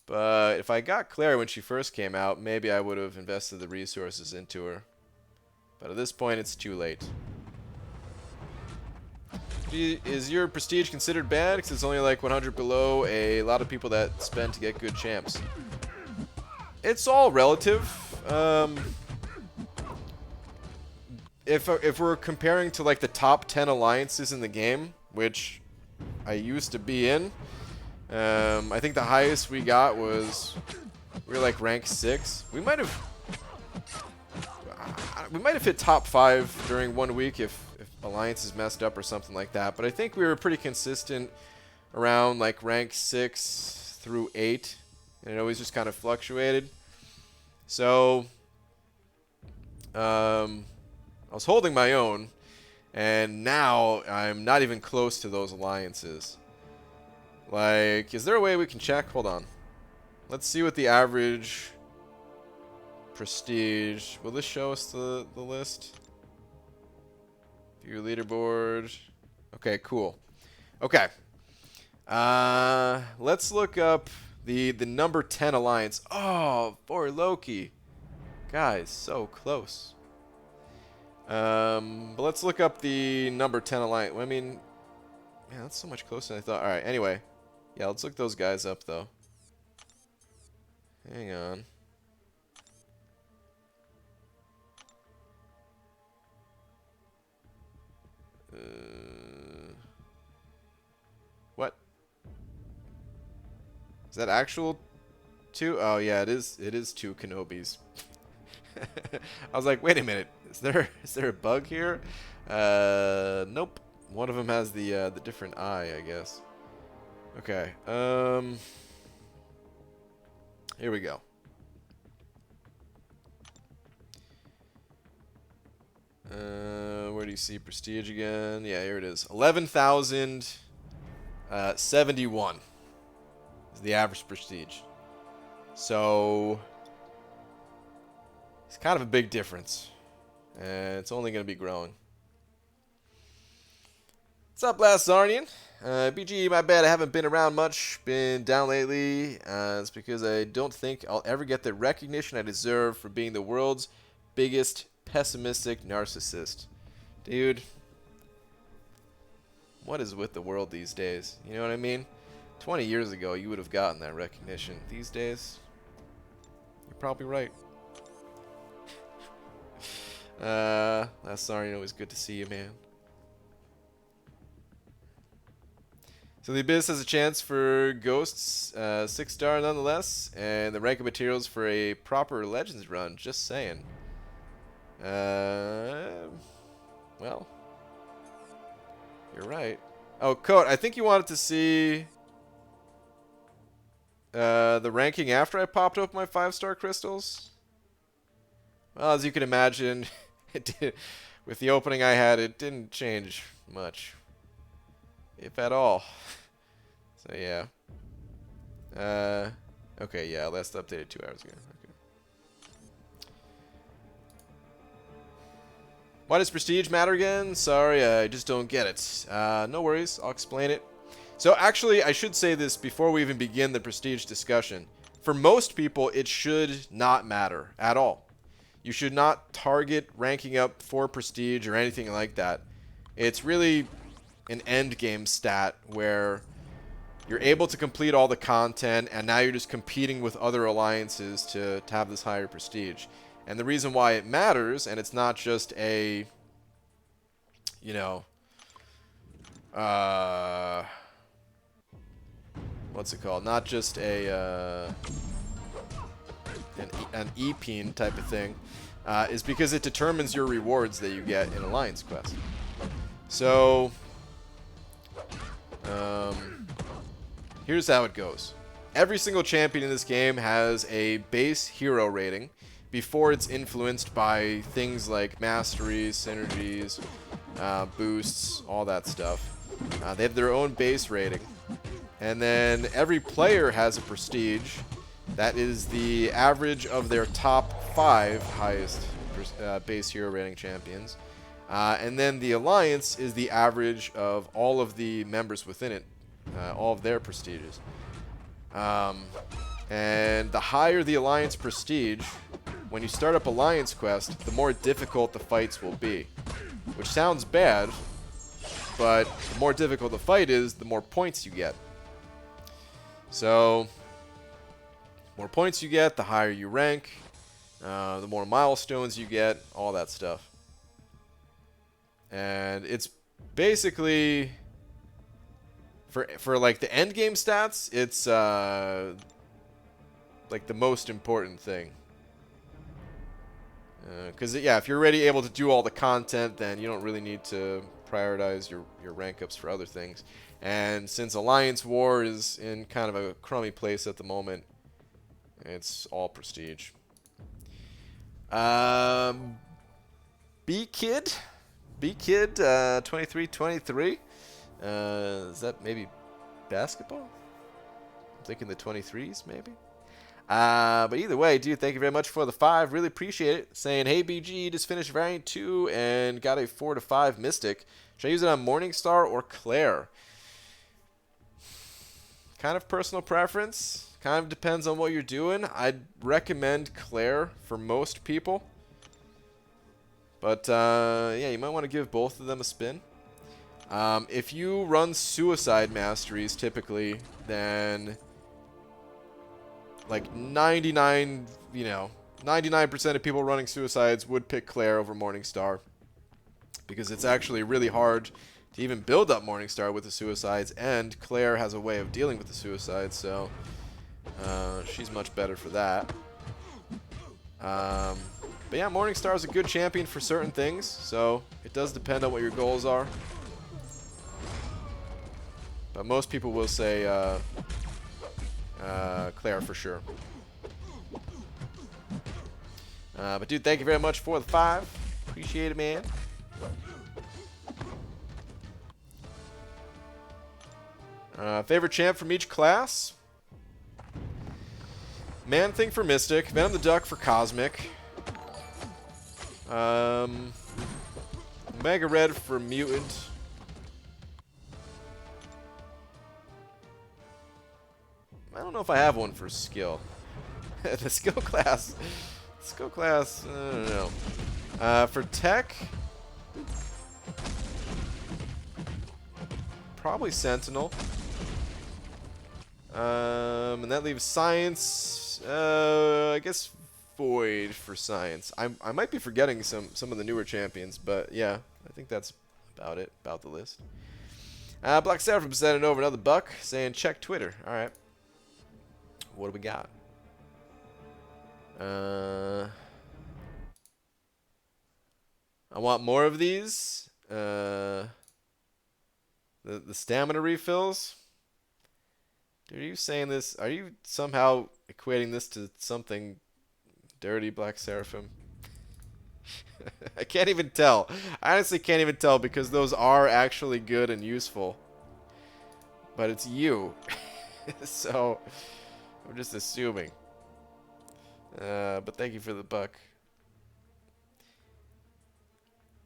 But if I got Claire when she first came out, maybe I would have invested the resources into her. But at this point, it's too late. Is your prestige considered bad? Because it's only like 100 below a lot of people that spend to get good champs. It's all relative. If we're comparing to like the top 10 alliances in the game, which I used to be in, I think the highest we got was we were like rank 6. We might have hit top 5 during 1 week if alliances messed up or something like that. But I think we were pretty consistent around like rank 6 through 8, and it always just kind of fluctuated. So I was holding my own, and now I'm not even close to those alliances. Like, is there a way we can check? Hold on. Let's see what the average prestige. Will this show us the list? View leaderboard. Okay, cool. Okay. Let's look up the number 10 alliance. Oh, poor Loki. Guys, so close. But let's look up the number 10 alliance. I mean, man, that's so much closer than I thought. Alright, anyway. Yeah, let's look those guys up, though. Hang on. What? Is that actual 2? Oh, yeah, it is 2 Kenobis. I was like, wait a minute. Is there a bug here? Nope. One of them has the different eye, I guess. Okay. Here we go. Where do you see prestige again? Yeah, here it is. 11,071 is the average prestige. So it's kind of a big difference. And it's only going to be growing. What's up, Last Zarnian? BG, my bad, I haven't been around much. Been down lately. It's because I don't think I'll ever get the recognition I deserve for being the world's biggest pessimistic narcissist. Dude, what is with the world these days? You know what I mean? 20 years ago, you would have gotten that recognition. These days, you're probably right. Last Zarnian, always good to see you, man. So the Abyss has a chance for Ghosts, 6-star nonetheless, and the rank of materials for a proper Legends run, just saying. Well, you're right. Oh, Code, I think you wanted to see the ranking after I popped open my 5-star crystals. Well, as you can imagine, it did, with the opening I had, it didn't change much, if at all. So yeah. Okay, yeah, last updated 2 hours ago. Okay. Why does prestige matter again? Sorry, I just don't get it. No worries, I'll explain it. So actually, I should say this before we even begin the prestige discussion. For most people, it should not matter at all. You should not target ranking up for prestige or anything like that. It's really an end game stat where you're able to complete all the content, and now you're just competing with other alliances to have this higher prestige. And the reason why it matters, and it's not just a, you know, what's it called? Not just a an E-peen type of thing, is because it determines your rewards that you get in Alliance Quest. So, here's how it goes. Every single champion in this game has a base hero rating before it's influenced by things like masteries, synergies, boosts, all that stuff. They have their own base rating. And then every player has a prestige. That is the average of their top 5 highest base hero rating champions. And then the Alliance is the average of all of the members within it, all of their prestiges. And the higher the Alliance prestige, when you start up Alliance Quest, the more difficult the fights will be. Which sounds bad, but the more difficult the fight is, the more points you get. So, more points you get, the higher you rank, the more milestones you get, all that stuff. And it's basically, for like the end game stats, it's like the most important thing. Because yeah, if you're already able to do all the content, then you don't really need to prioritize your rank ups for other things. And since Alliance War is in kind of a crummy place at the moment, it's all prestige. B-Kid 2323. Is that maybe basketball? I'm thinking the 23s maybe. But either way, dude, thank you very much for the 5. Really appreciate it. Saying, hey, BG, just finished Variant 2 and got a 4-5 Mystic. Should I use it on Morningstar or Claire? Kind of personal preference. Kind of depends on what you're doing. I'd recommend Claire for most people. But, yeah, you might want to give both of them a spin. If you run Suicide Masteries, typically, then like 99% of people running Suicides would pick Claire over Morningstar, because it's actually really hard to even build up Morningstar with the Suicides, and Claire has a way of dealing with the Suicides, so she's much better for that. But yeah, Morningstar is a good champion for certain things, so it does depend on what your goals are. But most people will say Claire for sure. But dude, thank you very much for the 5. Appreciate it, man. Favorite champ from each class. Man-Thing for Mystic. Venom the Duck for Cosmic. Mega Red for Mutant. I don't know if I have one for skill. The skill class. Skill class, I don't know. For tech, probably Sentinel. And that leaves science. I guess Void for science. I might be forgetting some of the newer champions, but yeah, I think that's about it. About the list. Black Seraphim sending over another buck, saying check Twitter. All right. What do we got? I want more of these. The stamina refills. Dude, are you saying this? Are you somehow equating this to something dirty, Black Seraphim? I can't even tell. I honestly can't even tell because those are actually good and useful. But it's you. So, I'm just assuming. But thank you for the buck.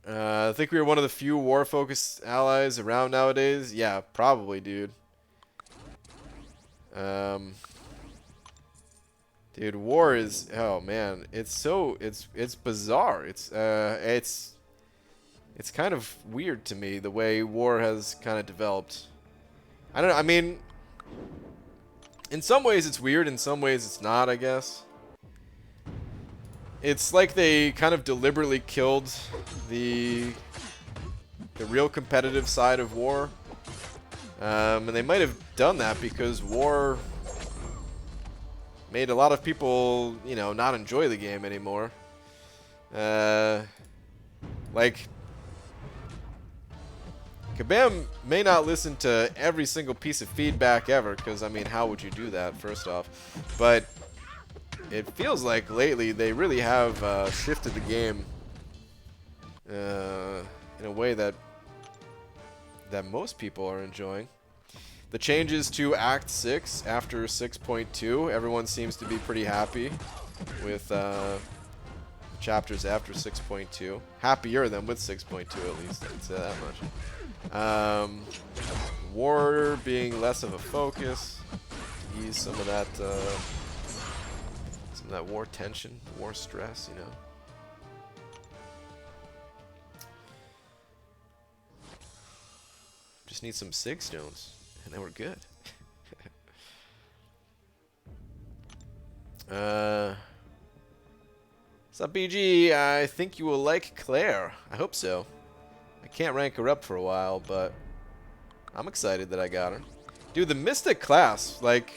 I think we were one of the few war-focused allies around nowadays. Yeah, probably, dude. Dude, war is, oh man, it's bizarre. It's kind of weird to me the way war has kind of developed. I don't know. I mean, in some ways it's weird, in some ways it's not, I guess. It's like they kind of deliberately killed the real competitive side of war. And they might have done that because war made a lot of people, you know, not enjoy the game anymore. Like, Kabam may not listen to every single piece of feedback ever, because, I mean, how would you do that, first off? But it feels like lately they really have shifted the game in a way that most people are enjoying. The changes to Act 6 after 6.2, everyone seems to be pretty happy with chapters after 6.2. Happier than with 6.2, at least, I'd say that much. War being less of a focus, ease some of that war tension, war stress, you know. Just need some Sig Stones, and then we're good. What's up, BG? I think you will like Claire. I hope so. I can't rank her up for a while, but I'm excited that I got her. Dude, the Mystic class, like...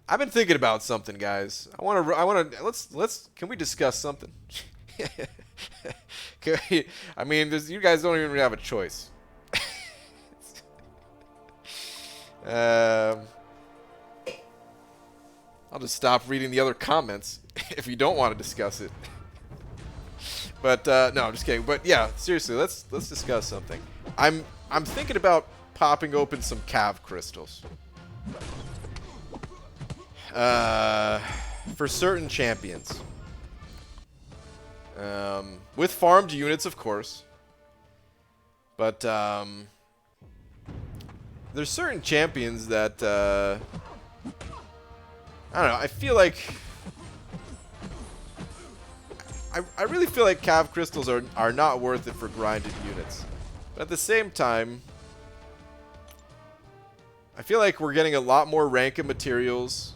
I've been thinking about something, guys. Can we discuss something? I mean, you guys don't even have a choice. I'll just stop reading the other comments if you don't want to discuss it. But no, I'm just kidding. But yeah, seriously, let's discuss something. I'm thinking about popping open some Cav crystals. For certain champions. With farmed units, of course. But, there's certain champions that, I don't know, I feel like... I really feel like Cav crystals are not worth it for grinded units. But at the same time, I feel like we're getting a lot more ranked materials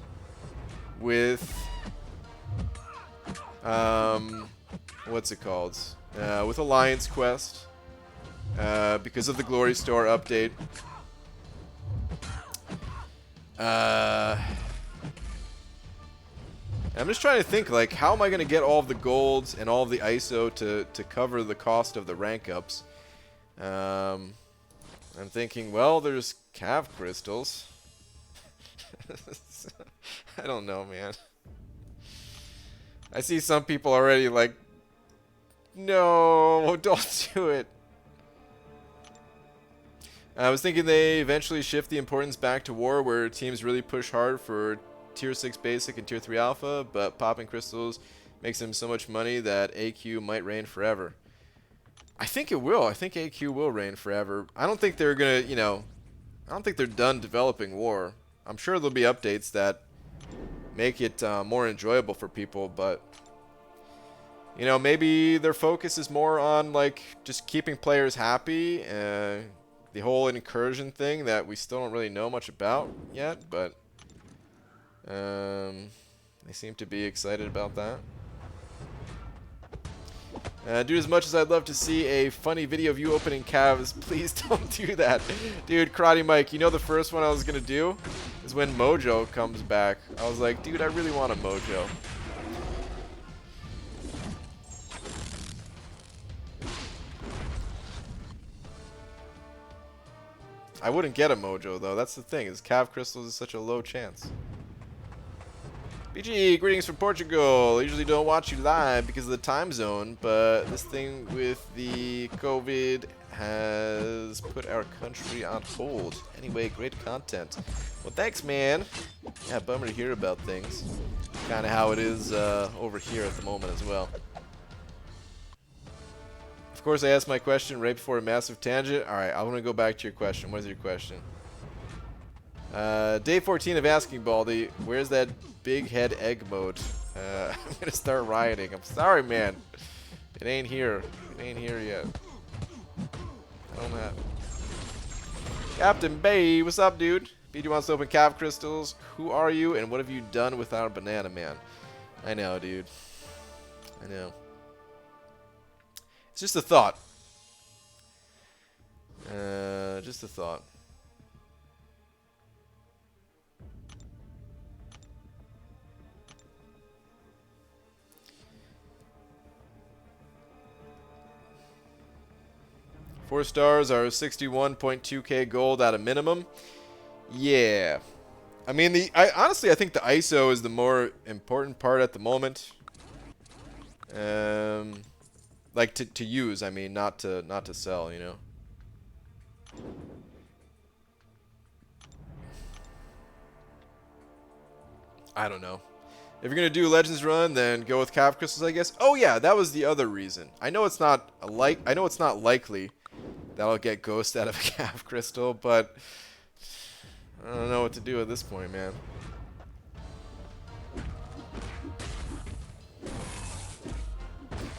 with what's it called? With Alliance Quest, because of the Glory Store update. I'm just trying to think, like, how am I going to get all of the golds and all of the ISO to cover the cost of the rank ups? I'm thinking, well, there's Cav crystals. I don't know, man. I see some people already, like, No, don't do it. I was thinking they eventually shift the importance back to war, where teams really push hard for Tier 6 Basic and Tier 3 Alpha, but popping crystals makes them so much money that AQ might reign forever. I think it will. I think AQ will reign forever. I don't think they're going to, I don't think they're done developing war. I'm sure there'll be updates that make it more enjoyable for people, but maybe their focus is more on like just keeping players happy. The whole incursion thing that we still don't really know much about yet, but they seem to be excited about that. Dude, as much as I'd love to see a funny video of you opening calves, please don't do that. Dude, Karate Mike, the first one I was going to do is when Mojo comes back. I was like, dude, I really want a Mojo. I wouldn't get a Mojo, though. That's the thing, is calf crystals is such a low chance. BG, greetings from Portugal. I usually don't watch you live because of the time zone, but this thing with the COVID has put our country on hold. Anyway, great content. Well, thanks, man. Yeah, bummer to hear about things. Kind of how it is over here at the moment as well. Of course, I asked my question right before a massive tangent. Alright, I want to go back to your question. What is your question? Day 14 of Asking Baldy, where's that big head egg mode? I'm going to start rioting. I'm sorry, man. It ain't here. It ain't here yet. I don't have. Captain Bay, what's up, dude? BG wants to open calf crystals. Who are you, and what have you done with our banana man? I know, dude. I know. It's just a thought. Just a thought. Four stars are 61.2k gold at a minimum. Yeah. I mean, honestly, I think the ISO is the more important part at the moment. Like to use, I mean, not to sell, I don't know. If you're gonna do Legends run, then go with calf crystals, I guess. Oh yeah, that was the other reason. I know it's not likely that I'll get Ghost out of a calf crystal, but I don't know what to do at this point, man.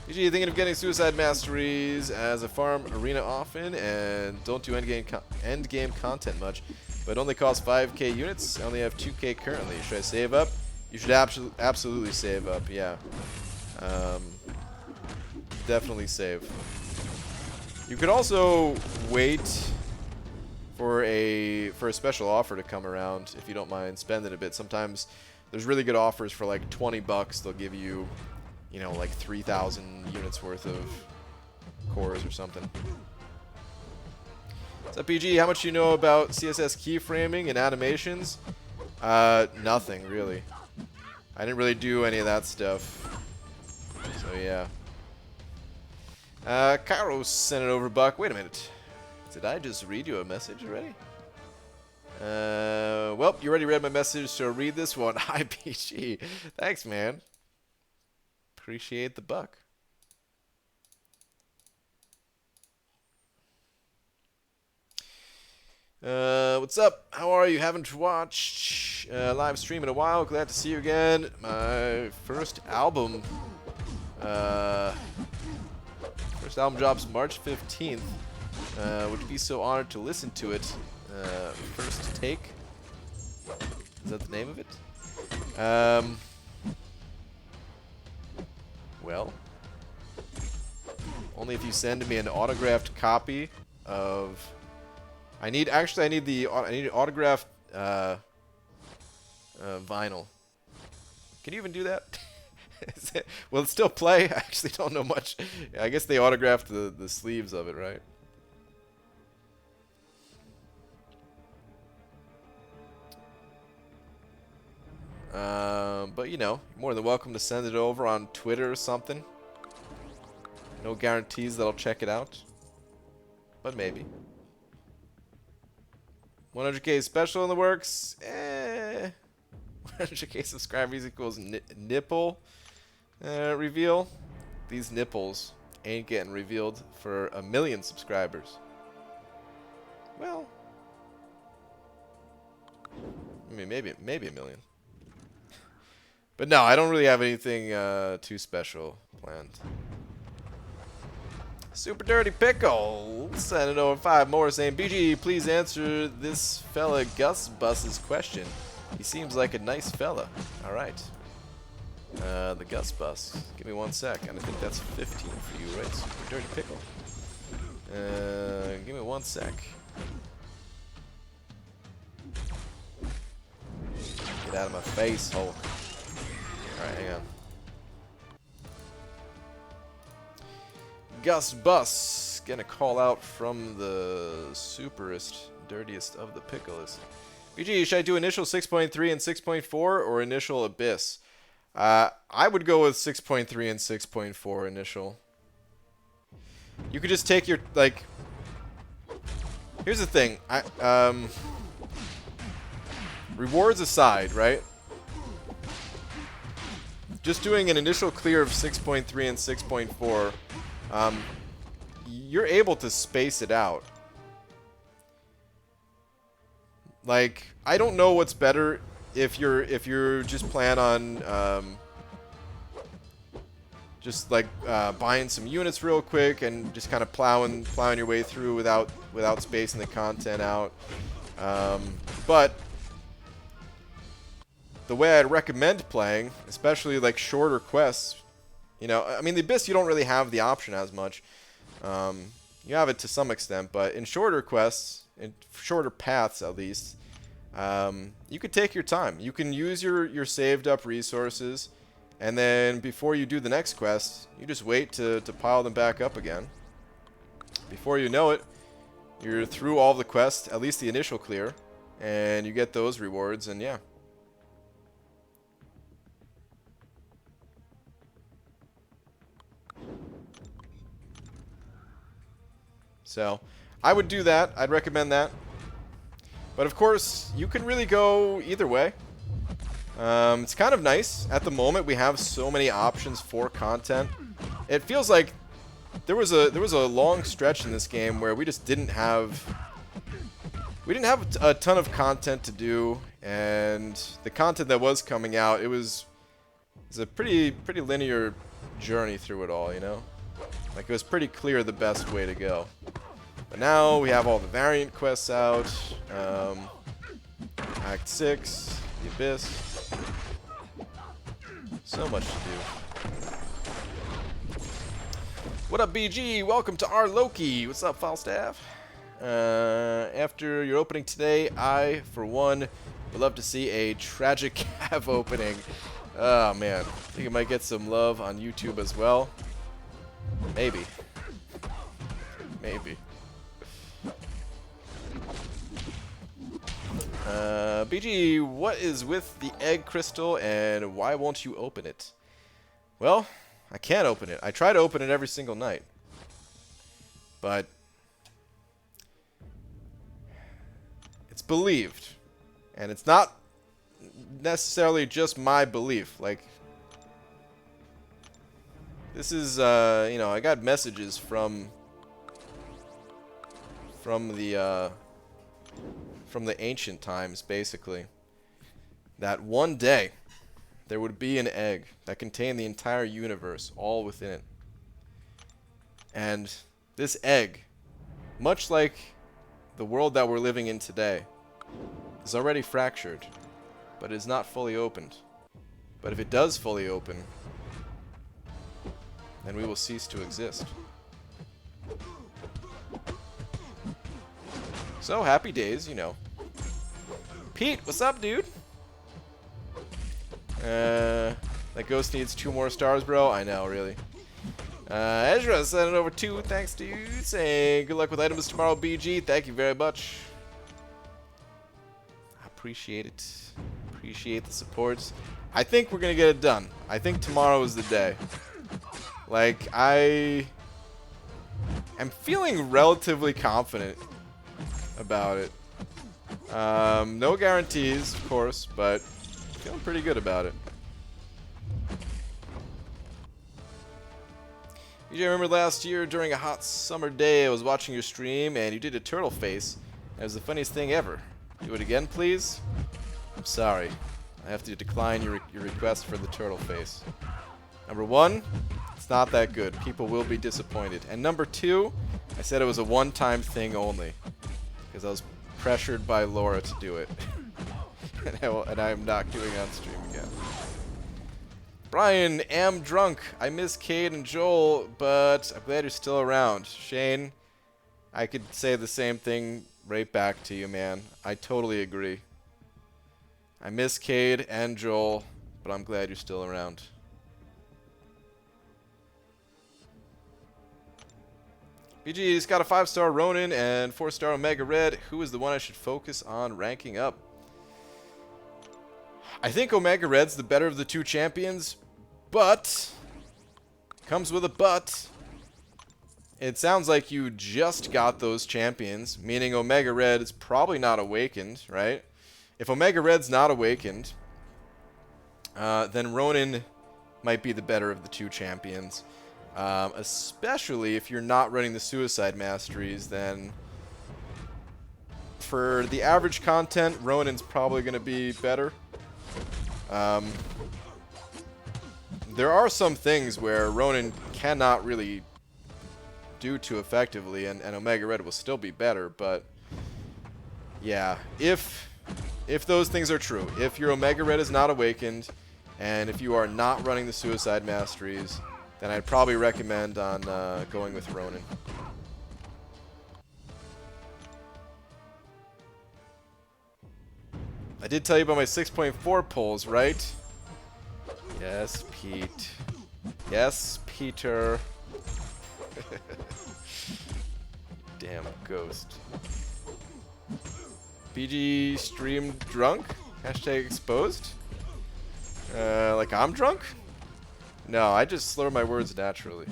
Usually thinking of getting Suicide Masteries as a farm arena often, and don't do endgame content much, but only costs 5k units. I only have 2k currently. Should I save up? You should absolutely save up, yeah. Definitely save. You could also wait for a special offer to come around if you don't mind spending a bit. Sometimes there's really good offers for like 20 bucks. They'll give you, like 3,000 units worth of cores or something. What's up, PG? How much do you know about CSS keyframing and animations? Nothing, really. I didn't really do any of that stuff. So, yeah. Kairos sent it over, Buck. Wait a minute. Did I just read you a message already? Well, you already read my message, so read this one. Hi, PG. Thanks, man. Appreciate the buck. What's up? How are you? Haven't watched live stream in a while. Glad to see you again. My first album drops March 15th. Would be so honored to listen to it. First Take. Is that the name of it? Well, only if you send me an autographed copy of. I need autographed vinyl. Can you even do that? Will it still play? I actually don't know much. I guess they autographed the sleeves of it, right? But you're more than welcome to send it over on Twitter or something. No guarantees that I'll check it out. But maybe. 100k special in the works. 100k subscribers equals nipple reveal. These nipples ain't getting revealed for 1 million subscribers. Well, I mean, maybe 1 million. But no, I don't really have anything too special planned. Super Dirty Pickle sending over 5 more saying, BG, please answer this fella Gus Bus's question. He seems like a nice fella. Alright. The Gus Bus. Give me 1 sec. And I think that's 15 for you, right? Super Dirty Pickle. Give me 1 sec. Get out of my face, hole. Alright, hang on. Gus Bus, gonna call out from the superest, dirtiest of the pickles. BG, should I do initial 6.3 and 6.4 or initial Abyss? I would go with 6.3 and 6.4 initial. You could just take your, like... Here's the thing. Rewards aside, right? Just doing an initial clear of 6.3 and 6.4... you're able to space it out. Like, I don't know what's better if you're just plan on just like buying some units real quick and just kind of plowing your way through without spacing the content out. But the way I'd recommend playing, especially like shorter quests. You know, I mean, the Abyss, you don't really have the option as much. You have it to some extent, but in shorter quests, in shorter paths at least, you could take your time. You can use your saved up resources, and then before you do the next quest, you just wait to pile them back up again. Before you know it, you're through all the quests, at least the initial clear, and you get those rewards, and yeah. So, I would do that. I'd recommend that. But of course, you can really go either way. It's kind of nice. At the moment, we have so many options for content. It feels like there was a long stretch in this game where we just didn't have a ton of content to do, and the content that was coming out, it was a pretty linear journey through it all, you know? Like, it was pretty clear the best way to go. But now we have all the variant quests out. Act 6, the Abyss. So much to do. What up, BG? Welcome to our Loki. What's up, Falstaff? After your opening today, I, for one, would love to see a tragic Cav opening. Oh, man. I think it might get some love on YouTube as well. Maybe. Maybe. BG, what is with the egg crystal and why won't you open it? Well, I can't open it. I try to open it every single night. But it's believed. And it's not necessarily just my belief. Like, this is, you know, I got messages from the ancient times, basically, that one day there would be an egg that contained the entire universe, all within it. And this egg, much like the world that we're living in today, is already fractured, but it is not fully opened. But if it does fully open, then we will cease to exist. So, happy days, you know. Pete, what's up, dude? That ghost needs 2 more stars, bro. I know, really. Ezra sending over 2. Thanks, dude. Saying good luck with items tomorrow, BG. Thank you very much. I appreciate it. Appreciate the supports. I think we're gonna get it done. I think tomorrow is the day. Like, I'm feeling relatively confident about it. No guarantees, of course, but feeling pretty good about it. You remember last year during a hot summer day, I was watching your stream and you did a turtle face. It was the funniest thing ever. Do it again, please? I'm sorry. I have to decline your request for the turtle face. Number one, it's not that good. People will be disappointed. And number two, I said it was a one-time thing only. Because I was pressured by Laura to do it. and I am not doing it on stream again. Brian, am drunk. I miss Cade and Joel, but I'm glad you're still around. Shane, I could say the same thing right back to you, man. I totally agree. I miss Cade and Joel, but I'm glad you're still around. BG's got a 5-star Ronin and 4-star Omega Red. Who is the one I should focus on ranking up? I think Omega Red's the better of the two champions, but comes with a but. It sounds like you just got those champions, meaning Omega Red is probably not awakened, right? If Omega Red's not awakened, then Ronin might be the better of the two champions. Especially if you're not running the Suicide Masteries, then for the average content, Ronin's probably going to be better. There are some things where Ronin cannot really do too effectively, and Omega Red will still be better, but yeah, if those things are true, if your Omega Red is not awakened, and if you are not running the Suicide Masteries, then I'd probably recommend on going with Ronin. I did tell you about my 6.4 polls, right? Yes, Pete. Yes, Peter. Damn ghost. BG stream drunk? Hashtag exposed? Like I'm drunk? No, I just slur my words naturally.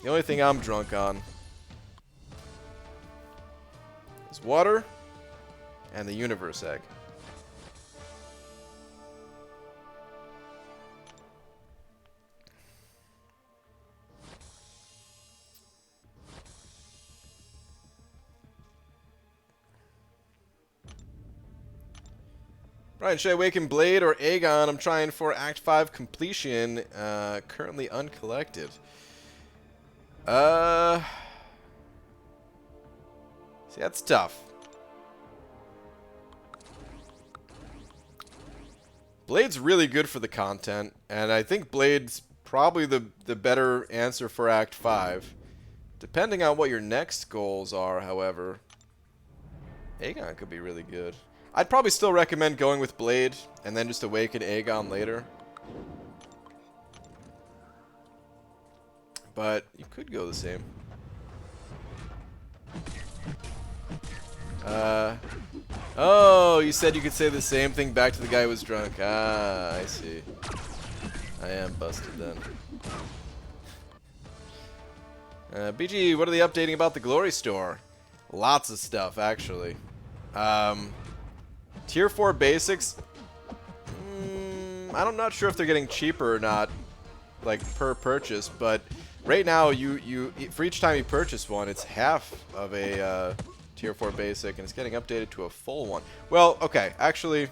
The only thing I'm drunk on is water and the universe egg. Brian, should I awaken Blade or Aegon? I'm trying for Act 5 completion, currently uncollected. See, that's tough. Blade's really good for the content, and I think Blade's probably the better answer for Act 5. Depending on what your next goals are, however, Aegon could be really good. I'd probably still recommend going with Blade, and then just awaken Aegon later. But you could go the same. Oh, you said you could say the same thing back to the guy who was drunk. Ah, I see. I am busted then. BG, what are they updating about the Glory Store? Lots of stuff, actually. Tier 4 basics, I'm not sure if they're getting cheaper or not, like per purchase, but right now you for each time you purchase one, it's half of a Tier 4 basic, and it's getting updated to a full one. Well, okay, actually,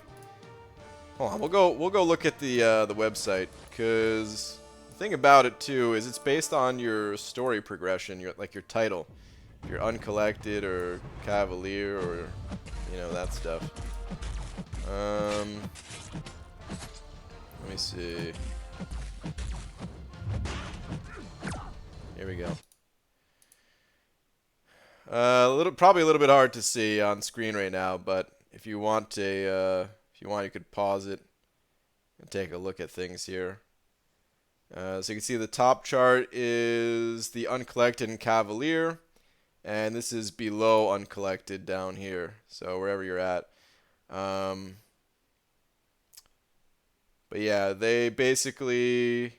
hold on, we'll go look at the website, because the thing about it too is it's based on your story progression, your title, if you're uncollected or Cavalier or that stuff. Let me see. Here we go. Probably a little bit hard to see on screen right now, but if you want you could pause it and take a look at things here. So you can see the top chart is the uncollected and Cavalier, and this is below uncollected down here. So wherever you're at. But yeah, they basically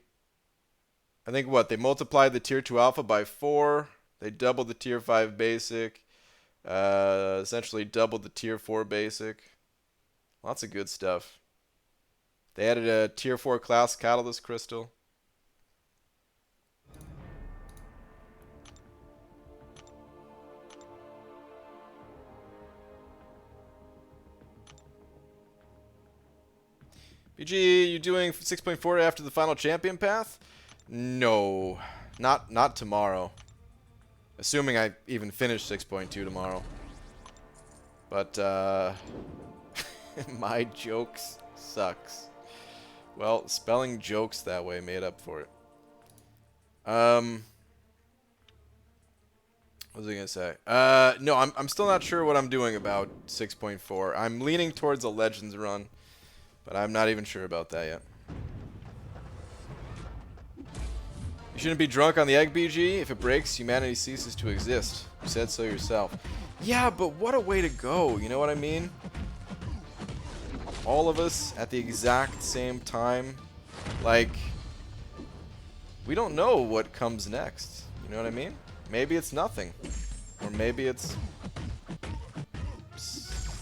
I think what? They multiplied the tier 2 alpha by 4. They doubled the tier 5 basic. Essentially doubled the tier 4 basic. Lots of good stuff. They added a tier 4 class catalyst crystal. BG, you doing 6.4 after the final champion path? No, not tomorrow. Assuming I even finish 6.2 tomorrow. But my jokes sucks. Well, spelling jokes that way made up for it. What was I gonna say? No, I'm still not sure what I'm doing about 6.4. I'm leaning towards a Legends run, but I'm not even sure about that yet. You shouldn't be drunk on the egg, BG. If it breaks, humanity ceases to exist. You said so yourself. Yeah, but what a way to go. You know what I mean? All of us at the exact same time. Like, we don't know what comes next. You know what I mean? Maybe it's nothing. Or maybe it's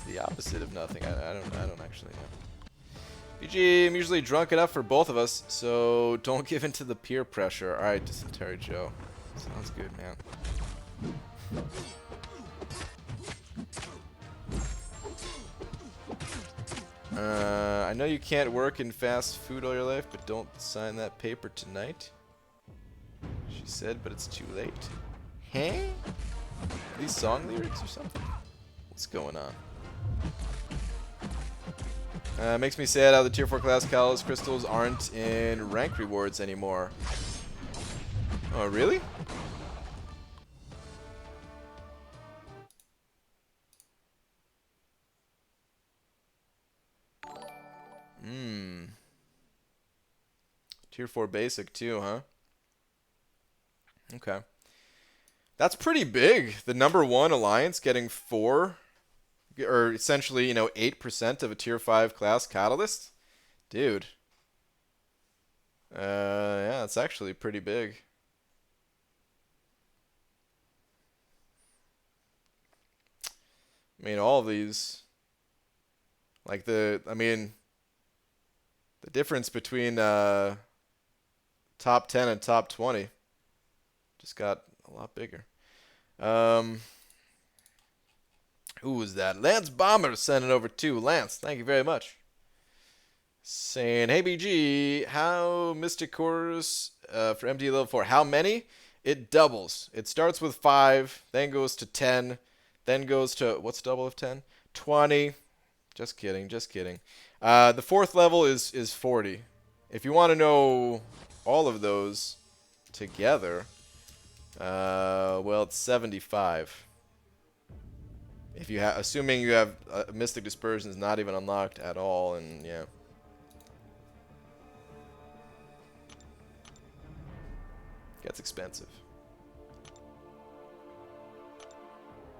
the opposite of nothing. I don't actually know. BG, I'm usually drunk enough for both of us, so don't give in to the peer pressure. Alright, Dysentery Joe. Sounds good, man. I know you can't work in fast food all your life, but don't sign that paper tonight. She said, but it's too late. Huh? Are these song lyrics or something? What's going on? Makes me sad how the tier 4 class catalyst crystals aren't in rank rewards anymore. Oh, really? Tier 4 basic too, huh? Okay. That's pretty big. The number 1 alliance getting 4, or essentially, you know, 8% of a tier 5 class catalyst. Dude. Yeah, it's actually pretty big. I mean, all of these, like the difference between top 10 and top 20 just got a lot bigger. Who was that? Lance Bomber sent it over to Lance. Thank you very much. Saying, hey BG, how Mystic Cores for MD level 4? How many? It doubles. It starts with 5, then goes to 10, then goes to, what's double of 10? 20. Just kidding, just kidding. The 4th level is 40. If you want to know all of those together, well, it's 75. If you assuming you have Mystic Dispersion is not even unlocked at all, and yeah. Gets expensive.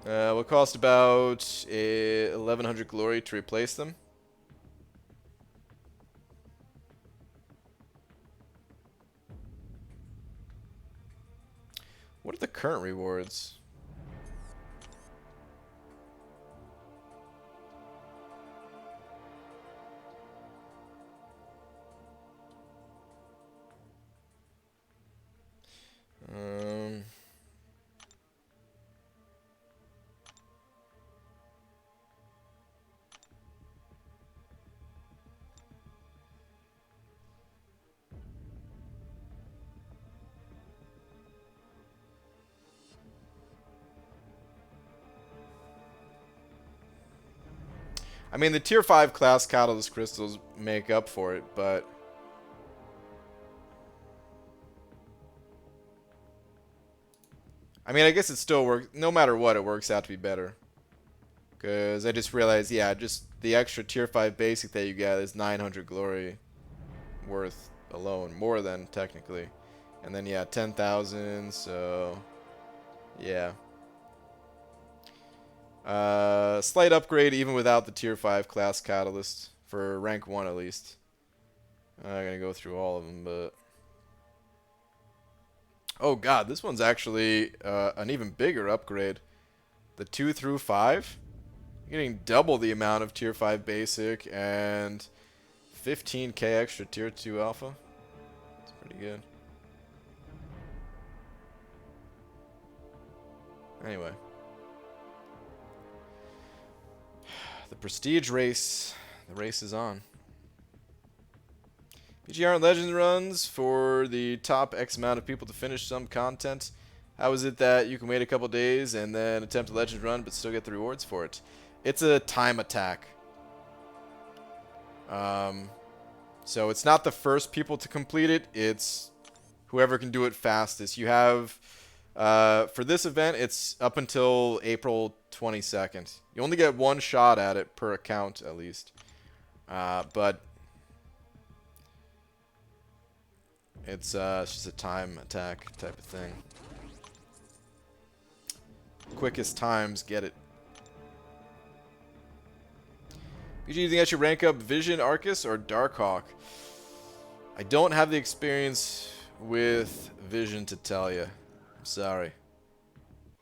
Will cost about 1100 glory to replace them. What are the current rewards? I mean, the tier 5 class catalyst crystals make up for it, but I mean, I guess it still works. No matter what, it works out to be better. Because I just realized, yeah, just the extra tier 5 basic that you get is 900 glory worth alone. More than, technically. And then, yeah, 10,000, so yeah. Slight upgrade even without the tier 5 class catalyst. For rank 1 at least. I'm going to go through all of them, but Oh god, this one's actually an even bigger upgrade. The 2 through 5. You're getting double the amount of tier 5 basic and 15k extra tier 2 alpha. It's pretty good. Anyway. The prestige race. The race is on. PGR and Legends runs for the top X amount of people to finish some content. How is it that you can wait a couple days and then attempt a Legends run but still get the rewards for it? It's a time attack. So it's not the first people to complete it. It's whoever can do it fastest. You have, for this event, it's up until April 22nd. You only get one shot at it per account, at least. But it's just a time attack type of thing. Quickest times get it. PG, do you think I should rank up Vision, Arcus, or Darkhawk? I don't have the experience with Vision to tell you. I'm sorry.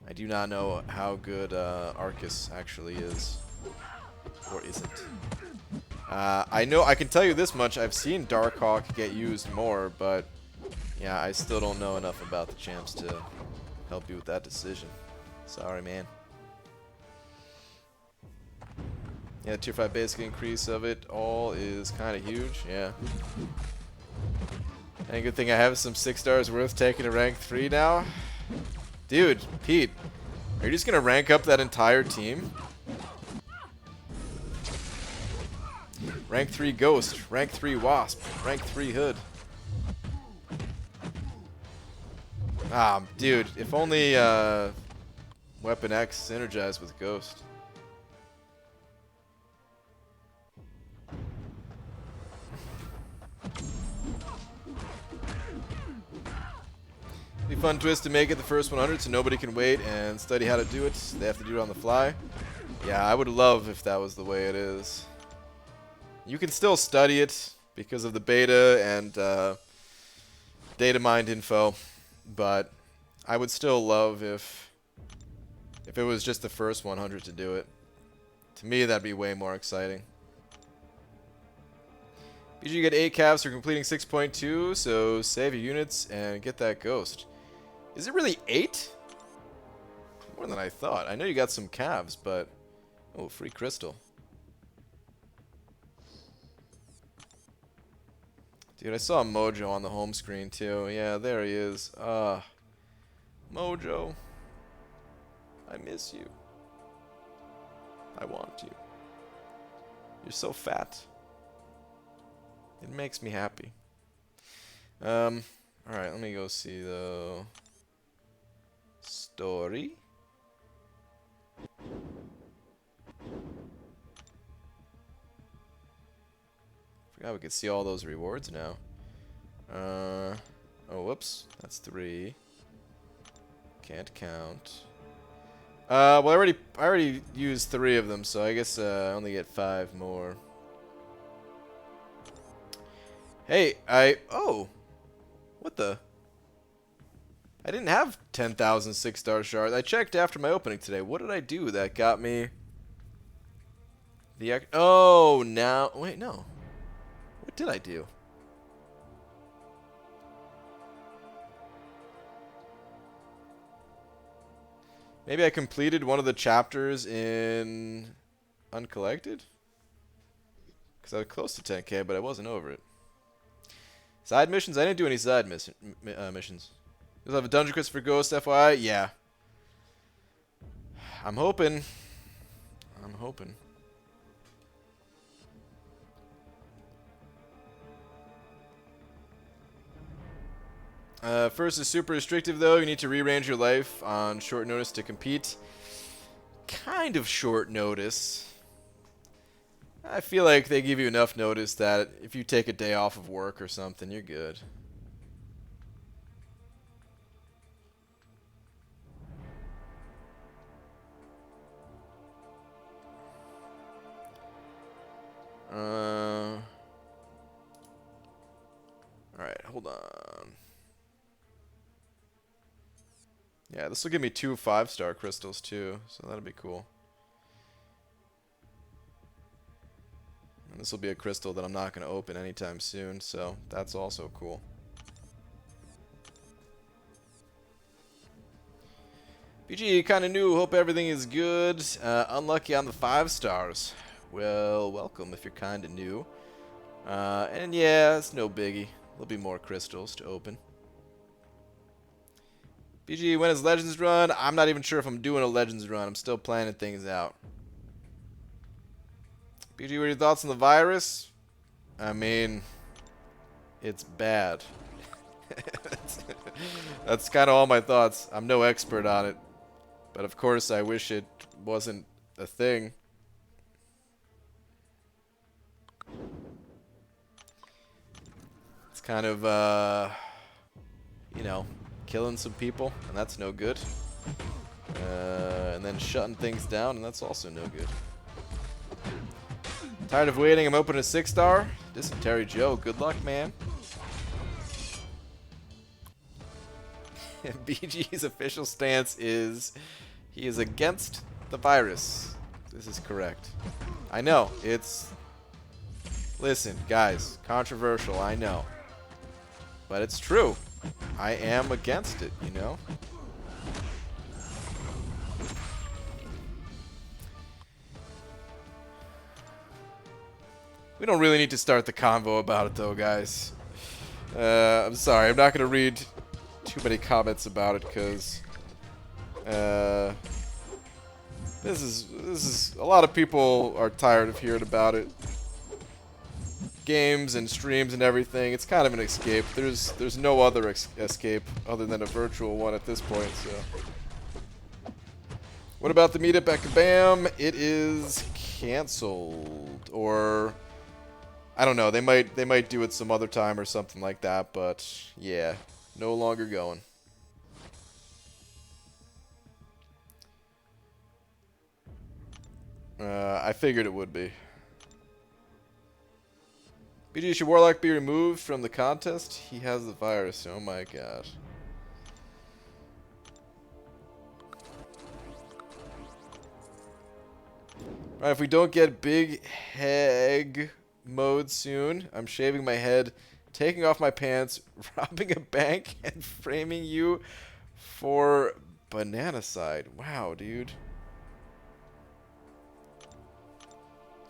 I do not know how good Arcus actually is. Or isn't. I know, I can tell you this much. I've seen Darkhawk get used more, but yeah, I still don't know enough about the champs to help you with that decision. Sorry, man. Yeah, tier 5 basic increase of it all is kind of huge, yeah. And good thing I have some 6 stars worth taking to rank 3 now. Dude, Pete, are you just going to rank up that entire team? Rank 3 Ghost, rank 3 Wasp, rank 3 Hood. Ah, dude, if only Weapon X synergized with Ghost. Be a fun twist to make it the first 100 so nobody can wait and study how to do it. They have to do it on the fly. Yeah, I would love if that was the way it is. You can still study it because of the beta and data mined info, but I would still love if it was just the first 100 to do it. To me, that'd be way more exciting. You get 8 calves for completing 6.2, so save your units and get that ghost. Is it really 8? More than I thought. I know you got some calves, but... Oh, free crystal. Dude, I saw Mojo on the home screen too. Yeah, there he is. Mojo. I miss you. I want you. You're so fat. It makes me happy. Alright, let me go see the story. Forgot we could see all those rewards now. Oh, whoops. That's 3. Can't count. Well, I already used 3 of them, so I guess I only get 5 more. Hey, oh! What the? I didn't have 10,000 6-star shards. I checked after my opening today. What did I do that got me the... Oh, now... Wait, no. What did I do? Maybe I completed one of the chapters in Uncollected? Because I was close to 10k, but I wasn't over it. Side missions? I didn't do any side missions. You'll have a dungeon quest for Ghost, FYI? Yeah. I'm hoping. I'm hoping. First is super restrictive, though. You need to rearrange your life on short notice to compete. Kind of short notice. I feel like they give you enough notice that if you take a day off of work or something, you're good. Alright, hold on. Yeah, this will give me 2 5-star crystals too, so that'll be cool. And this will be a crystal that I'm not going to open anytime soon, so that's also cool. BG, kind of new. Hope everything is good. Unlucky on the 5 stars. Well, welcome if you're kind of new. And yeah, it's no biggie. There'll be more crystals to open. BG, when is Legends run? I'm not even sure if I'm doing a Legends run. I'm still planning things out. BG, what are your thoughts on the virus? I mean, it's bad. That's kind of all my thoughts. I'm no expert on it. But of course, I wish it wasn't a thing. It's kind of, you know, killing some people, and that's no good. And then shutting things down, and that's also no good. Tired of waiting, I'm opening a 6-star. Dysentery Joe, good luck, man. BG's official stance is he is against the virus. This is correct. I know, it's... Listen, guys, controversial, I know. But it's true. I am against it, you know? We don't really need to start the convo about it, though, guys. I'm sorry, I'm not going to read too many comments about it, because... This is... A lot of people are tired of hearing about it. Games and streams and everything, it's kind of an escape. There's no other escape other than a virtual one at this point, so... What about the meetup at Kabam? It is canceled, or... I don't know, they might do it some other time or something like that, but yeah, no longer going. I figured it would be. BG, should Warlock be removed from the contest? He has the virus, oh my god. Alright, if we don't get big heg mode soon, I'm shaving my head, taking off my pants, robbing a bank, and framing you for bananicide. Wow, dude.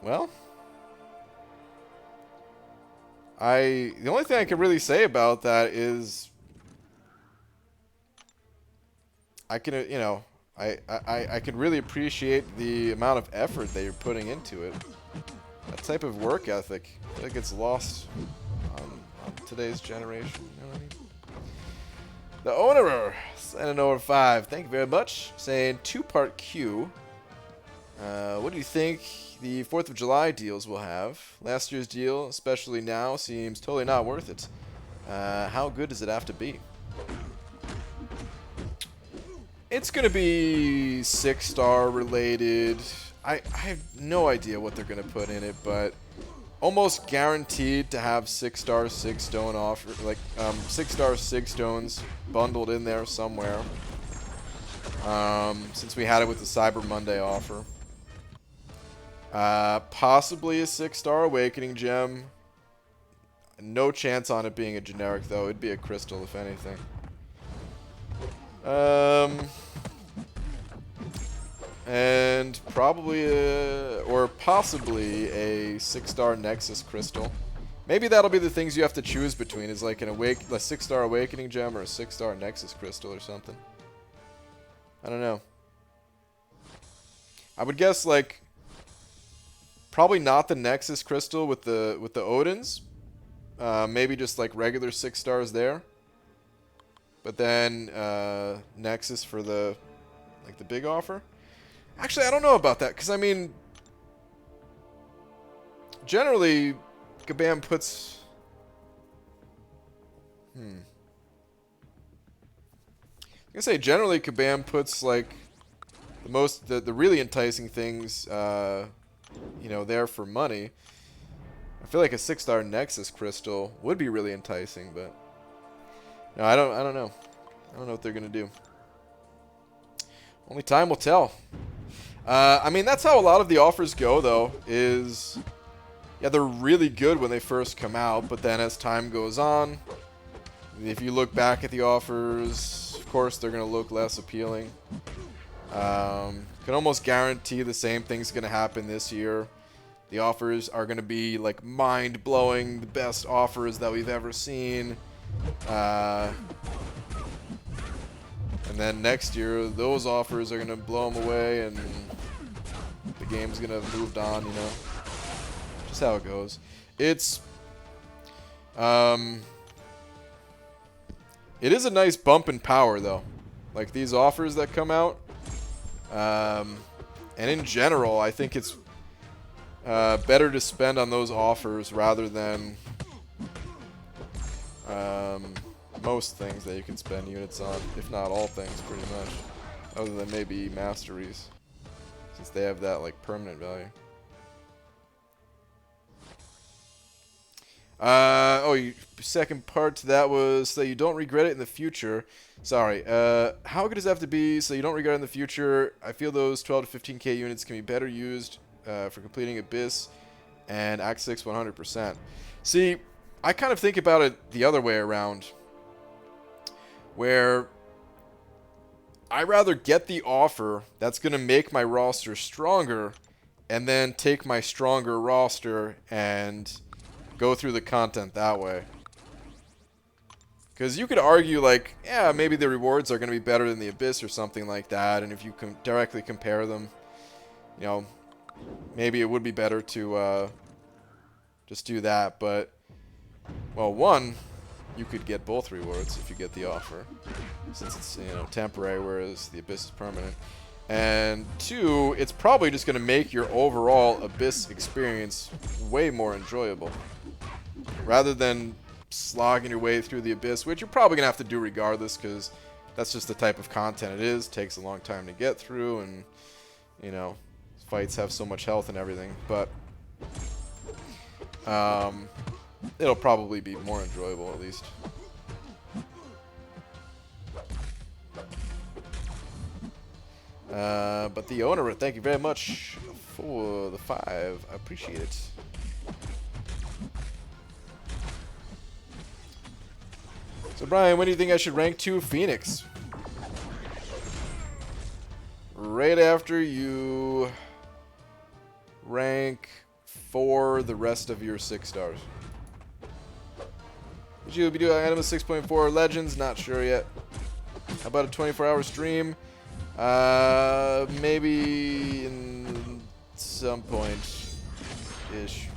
Well, the only thing I can really say about that is I can, you know, I can really appreciate the amount of effort that you're putting into it. That type of work ethic, I feel like it's lost on today's generation. You know what I mean? The owner, sending over 5. Thank you very much. Saying 2-part Q. What do you think the 4th of July deals will have? Last year's deal, especially now, seems totally not worth it. How good does it have to be? It's going to be 6-star related. I have no idea what they're going to put in it, but almost guaranteed to have 6-star 6 stone offer, like 6-star 6 stones bundled in there somewhere. Since we had it with the Cyber Monday offer. Possibly a 6-star Awakening Gem. No chance on it being a generic, though. It'd be a crystal, if anything. And probably or possibly a 6-star Nexus crystal. Maybe that'll be the things you have to choose between, is like a 6-star Awakening Gem or a 6-star Nexus crystal or something. I don't know. I would guess like probably not the Nexus crystal with the Odins. Maybe just like regular 6 stars there. But then Nexus for the big offer. Actually, I don't know about that, because I mean, generally, Kabam puts. I'm gonna say generally Kabam puts like the really enticing things, you know, there for money. I feel like a 6-star Nexus crystal would be really enticing, but no, I don't know. I don't know what they're gonna do. Only time will tell. I mean, that's how a lot of the offers go, though, is... Yeah, they're really good when they first come out, but then as time goes on, if you look back at the offers, of course, they're going to look less appealing. Can almost guarantee the same thing's going to happen this year. The offers are going to be, like, mind-blowing, the best offers that we've ever seen. And then next year, those offers are going to blow them away, and the game's going to have moved on, you know. Just how it goes. It is a nice bump in power, though. Like, these offers that come out. And in general, I think it's better to spend on those offers rather than most things that you can spend units on, if not all things, pretty much. Other than maybe Masteries, since they have that, like, permanent value. Second part to that was so you don't regret it in the future. Sorry. How good does it have to be so you don't regret it in the future? I feel those 12 to 15k units can be better used for completing Abyss and Act 6 100%. See, I kind of think about it the other way around, where I rather get the offer that's going to make my roster stronger and then take my stronger roster and go through the content that way. Because you could argue, like, yeah, maybe the rewards are going to be better than the Abyss or something like that, and if you can directly compare them, you know, maybe it would be better to just do that. But, well, one, you could get both rewards if you get the offer, since it's, you know, temporary, whereas the Abyss is permanent. And two, it's probably just going to make your overall Abyss experience way more enjoyable. Rather than slogging your way through the Abyss, which you're probably going to have to do regardless, because that's just the type of content it is. It takes a long time to get through, and, you know, fights have so much health and everything. But it'll probably be more enjoyable, at least. But the owner, thank you very much for the 5. I appreciate it. So Brian, when do you think I should rank 2 Phoenix? Right after you rank 4 the rest of your 6 stars. Would you be doing Anima 6.4 Legends? Not sure yet. How about a 24-hour stream? Maybe in some point-ish.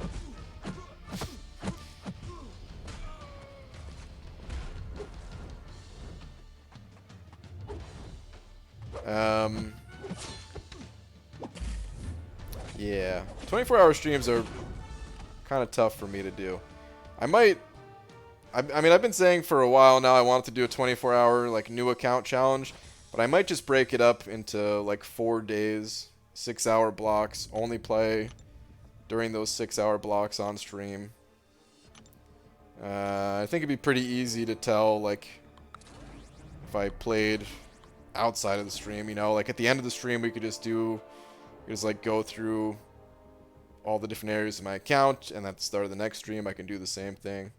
Yeah. 24-hour streams are kind of tough for me to do. I mean, I've been saying for a while now I wanted to do a 24-hour, like, new account challenge. But I might just break it up into, like, 4 days, 6-hour blocks, only play during those 6-hour blocks on stream. I think it'd be pretty easy to tell, like, if I played outside of the stream, you know? Like, at the end of the stream, we could just like, go through all the different areas of my account, and at the start of the next stream, I can do the same thing.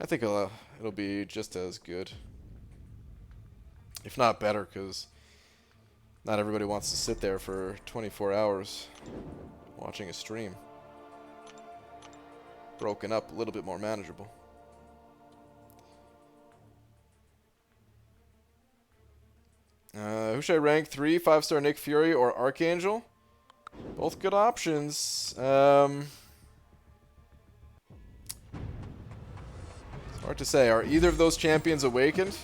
I think it'll be just as good. If not better, because not everybody wants to sit there for 24 hours watching a stream. Broken up, a little bit more manageable. Who should I rank? 3, 5-star Nick Fury or Archangel? Both good options. It's hard to say. Are either of those champions awakened?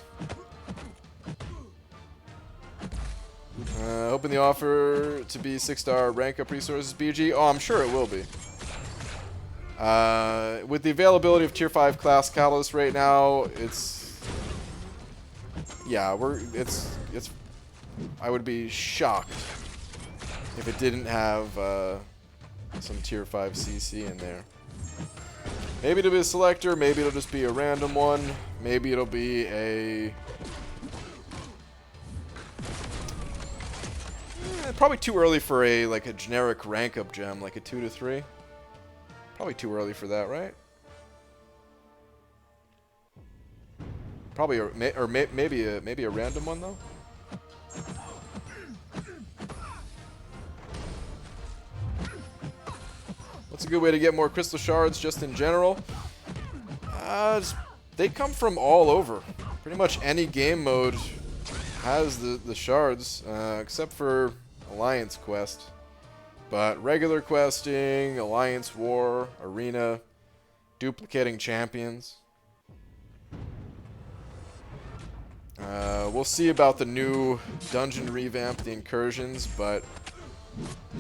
Hoping the offer to be 6-star rank up resources BG. Oh, I'm sure it will be. With the availability of tier 5 class catalyst right now, it's, yeah, I would be shocked if it didn't have some tier 5 CC in there. Maybe it'll be a selector, maybe it'll just be a random one, maybe it'll be a Probably too early for a like a generic rank up gem, like a 2 to 3. Probably too early for that, right? Probably, maybe a random one though. What's a good way to get more crystal shards, just in general? They come from all over. Pretty much any game mode has the shards, except for Alliance Quest. But regular questing, Alliance War, Arena, duplicating champions. We'll see about the new dungeon revamp, the incursions, but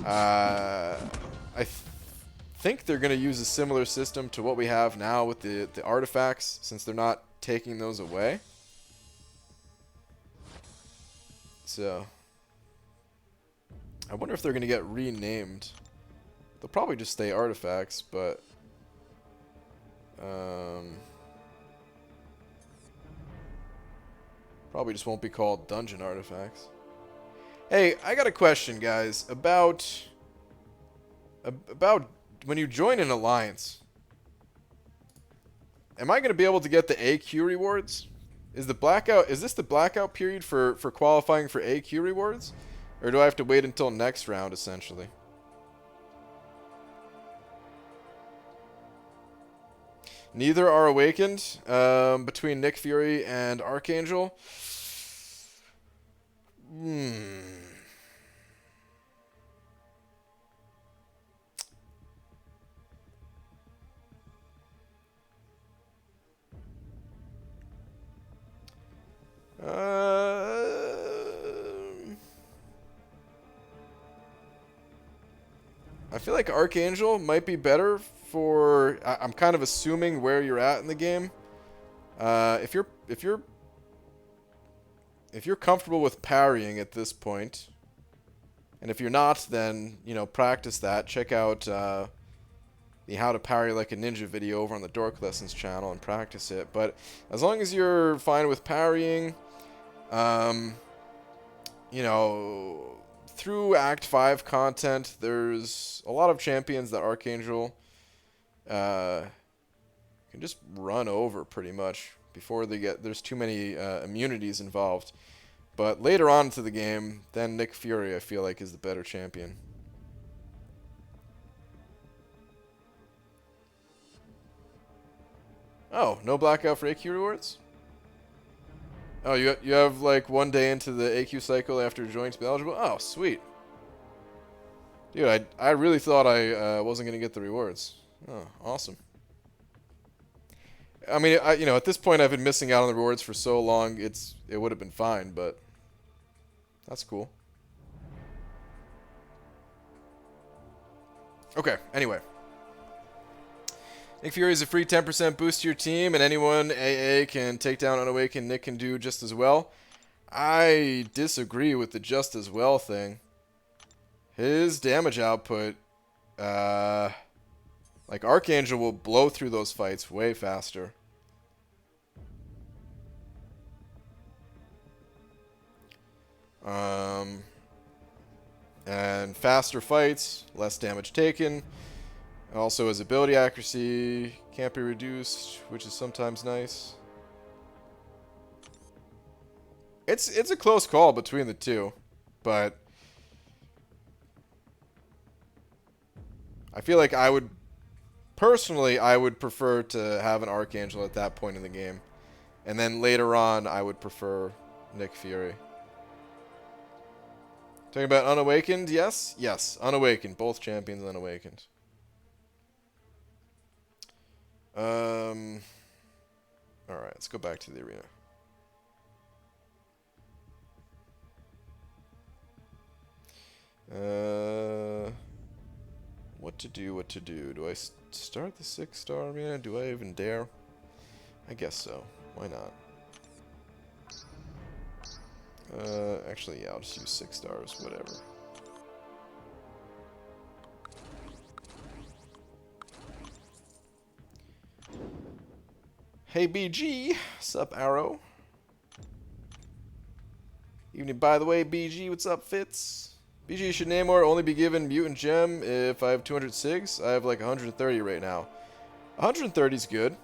I think they're going to use a similar system to what we have now with the artifacts, since they're not taking those away. So I wonder if they're going to get renamed. They'll probably just stay artifacts, but probably just won't be called dungeon artifacts. Hey, I got a question, guys, about when you join an alliance. Am I going to be able to get the AQ rewards? Is this the blackout period for qualifying for AQ rewards? Or do I have to wait until next round, essentially? Neither are awakened between Nick Fury and Archangel. I feel like Archangel might be better for. I'm kind of assuming where you're at in the game. If you're comfortable with parrying at this point, and if you're not, then practice that. Check out the How to Parry Like a Ninja video over on the Dork Lessons channel and practice it. But as long as you're fine with parrying, through Act 5 content, there's a lot of champions that Archangel can just run over pretty much before there's too many immunities involved. But later on into the game, then Nick Fury, I feel like, is the better champion. Oh, no blackout for AQ rewards? Oh, you have like 1 day into the AQ cycle after joining to be eligible? Oh, sweet. Dude, I really thought I wasn't going to get the rewards. Oh, awesome. I mean, at this point I've been missing out on the rewards for so long, it would have been fine, but that's cool. Okay, anyway. Nick Fury is a free 10% boost to your team, and anyone AA can take down Unawakened. Nick can do just as well. I disagree with the just as well thing. His damage output, like Archangel will blow through those fights way faster. And faster fights, less damage taken. Also, his ability accuracy can't be reduced, which is sometimes nice. It's a close call between the two, but I feel like I would prefer to have an Archangel at that point in the game, and then later on I would prefer Nick Fury. Talking about Unawakened, yes, Unawakened, both champions Unawakened. Alright, let's go back to the arena. What to do? Do I start the 6-star arena? Do I even dare? I guess so. Why not? Actually, yeah, I'll just use 6 stars, whatever. Hey BG, sup Arrow? Evening, by the way, BG, what's up, Fitz? BG should Namor only be given Mutant Gem if I have 200 SIGs? I have like 130 right now. 130 is good.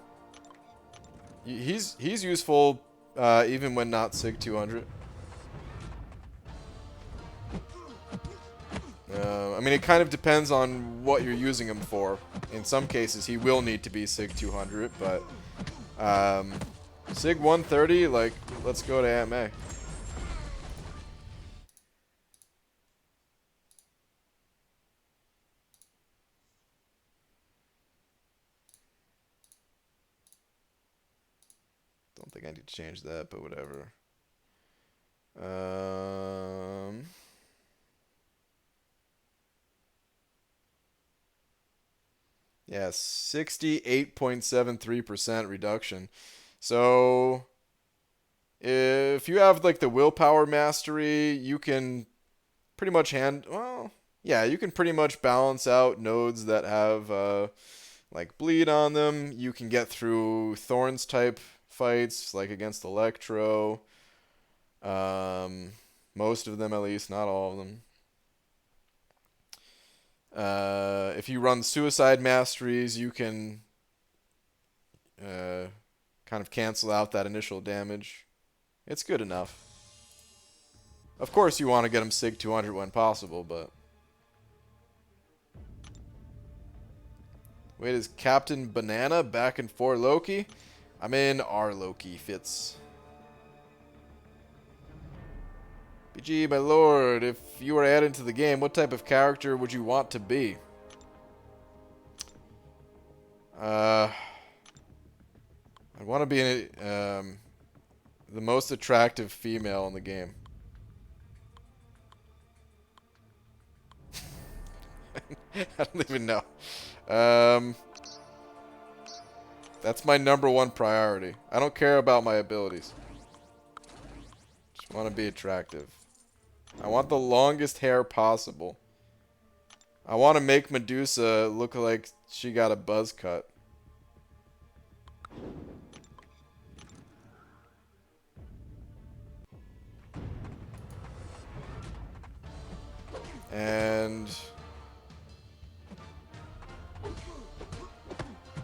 He's useful even when not SIG 200. I mean, it kind of depends on what you're using him for. In some cases, he will need to be SIG 200, but SIG 130, like, let's go to Aunt May. Don't think I need to change that, but whatever. Yeah, 68.73% reduction. So if you have like the willpower mastery, you can pretty much you can pretty much balance out nodes that have like bleed on them. You can get through Thorns type fights, like against Electro. Most of them, at least, not all of them. If you run Suicide Masteries, you can kind of cancel out that initial damage. It's good enough. Of course, you want to get him SIG 200 when possible, but... Wait, is Captain Banana back in for Loki? I'm in R Loki fits. BG, my lord, if you were added to the game, what type of character would you want to be? I'd want to be the most attractive female in the game. I don't even know. That's my #1 priority. I don't care about my abilities. Just want to be attractive. I want the longest hair possible. I want to make Medusa look like she got a buzz cut. And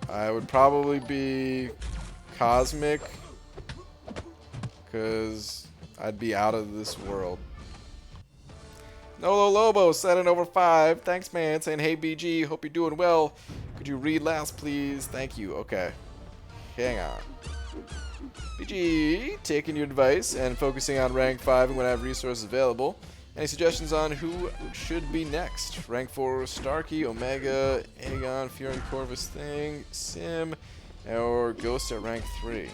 I would probably be Cosmic, because I'd be out of this world. Nolo Lobo sending over 5. Thanks, man. Saying, hey, BG, hope you're doing well. Could you read last, please? Thank you. Okay. Hang on. BG, taking your advice and focusing on rank 5 when I have resources available. Any suggestions on who should be next? Rank 4, Starkey, Omega, Aegon, Fury, Corvus Thing, Sim, or Ghost at rank 3.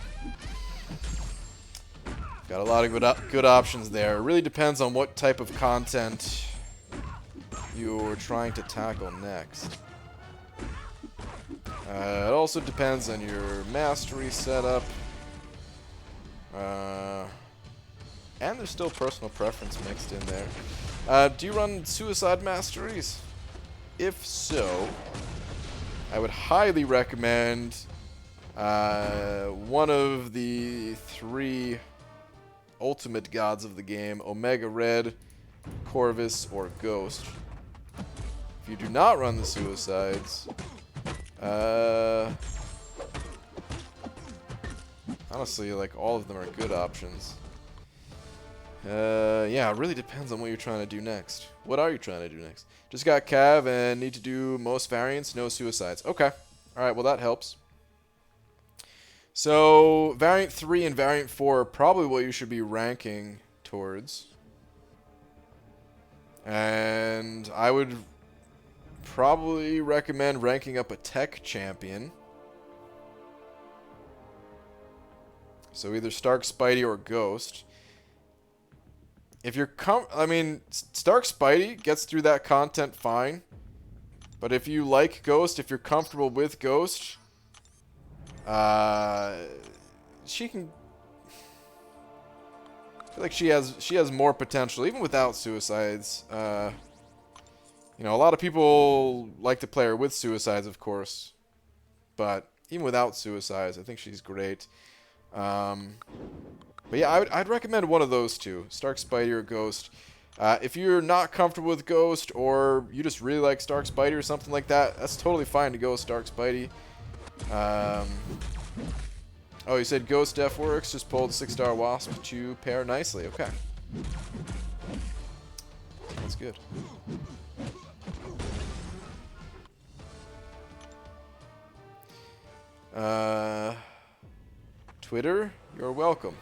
Got a lot of good options there. It really depends on what type of content you're trying to tackle next. It also depends on your mastery setup. And there's still personal preference mixed in there. Do you run Suicide Masteries? If so, I would highly recommend one of the 3 ultimate gods of the game, Omega Red, Corvus, or Ghost. If you do not run the Suicides, honestly, like, all of them are good options. Yeah, it really depends on what you're trying to do next. What are you trying to do next? Just got Cav and need to do most variants, no Suicides. Okay. Alright, well that helps. So, Variant 3 and Variant 4 are probably what you should be ranking towards. And I would probably recommend ranking up a Tech Champion. So either Stark, Spidey, or Ghost. If you're Stark Spidey gets through that content fine. But if you like Ghost, if you're comfortable with Ghost, she can... I feel like she has more potential, even without Suicides. You know, a lot of people like to play her with Suicides, of course. But even without Suicides, I think she's great. But yeah, I'd recommend one of those two, Stark, Spidey, or Ghost. If you're not comfortable with Ghost, or you just really like Stark Spidey or something like that, that's totally fine to go with Stark Spidey. Oh, you said Ghost Def works. Just pulled 6-star Wasp to pair nicely. Okay. That's good. Twitter, you're welcome.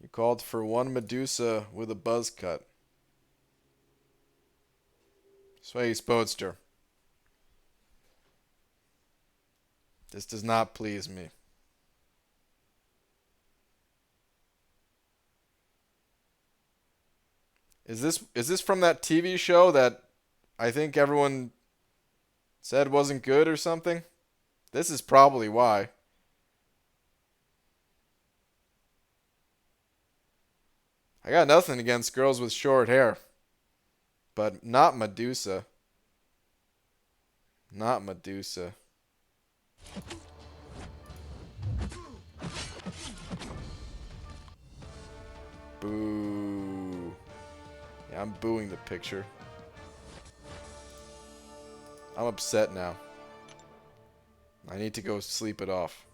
You called for one Medusa with a buzz cut. Sway Spoadster. This does not please me. Is this from that TV show that I think everyone said wasn't good or something? This is probably why. I got nothing against girls with short hair. But not Medusa. Not Medusa. Boo. Yeah, I'm booing the picture. I'm upset now. I need to go sleep it off.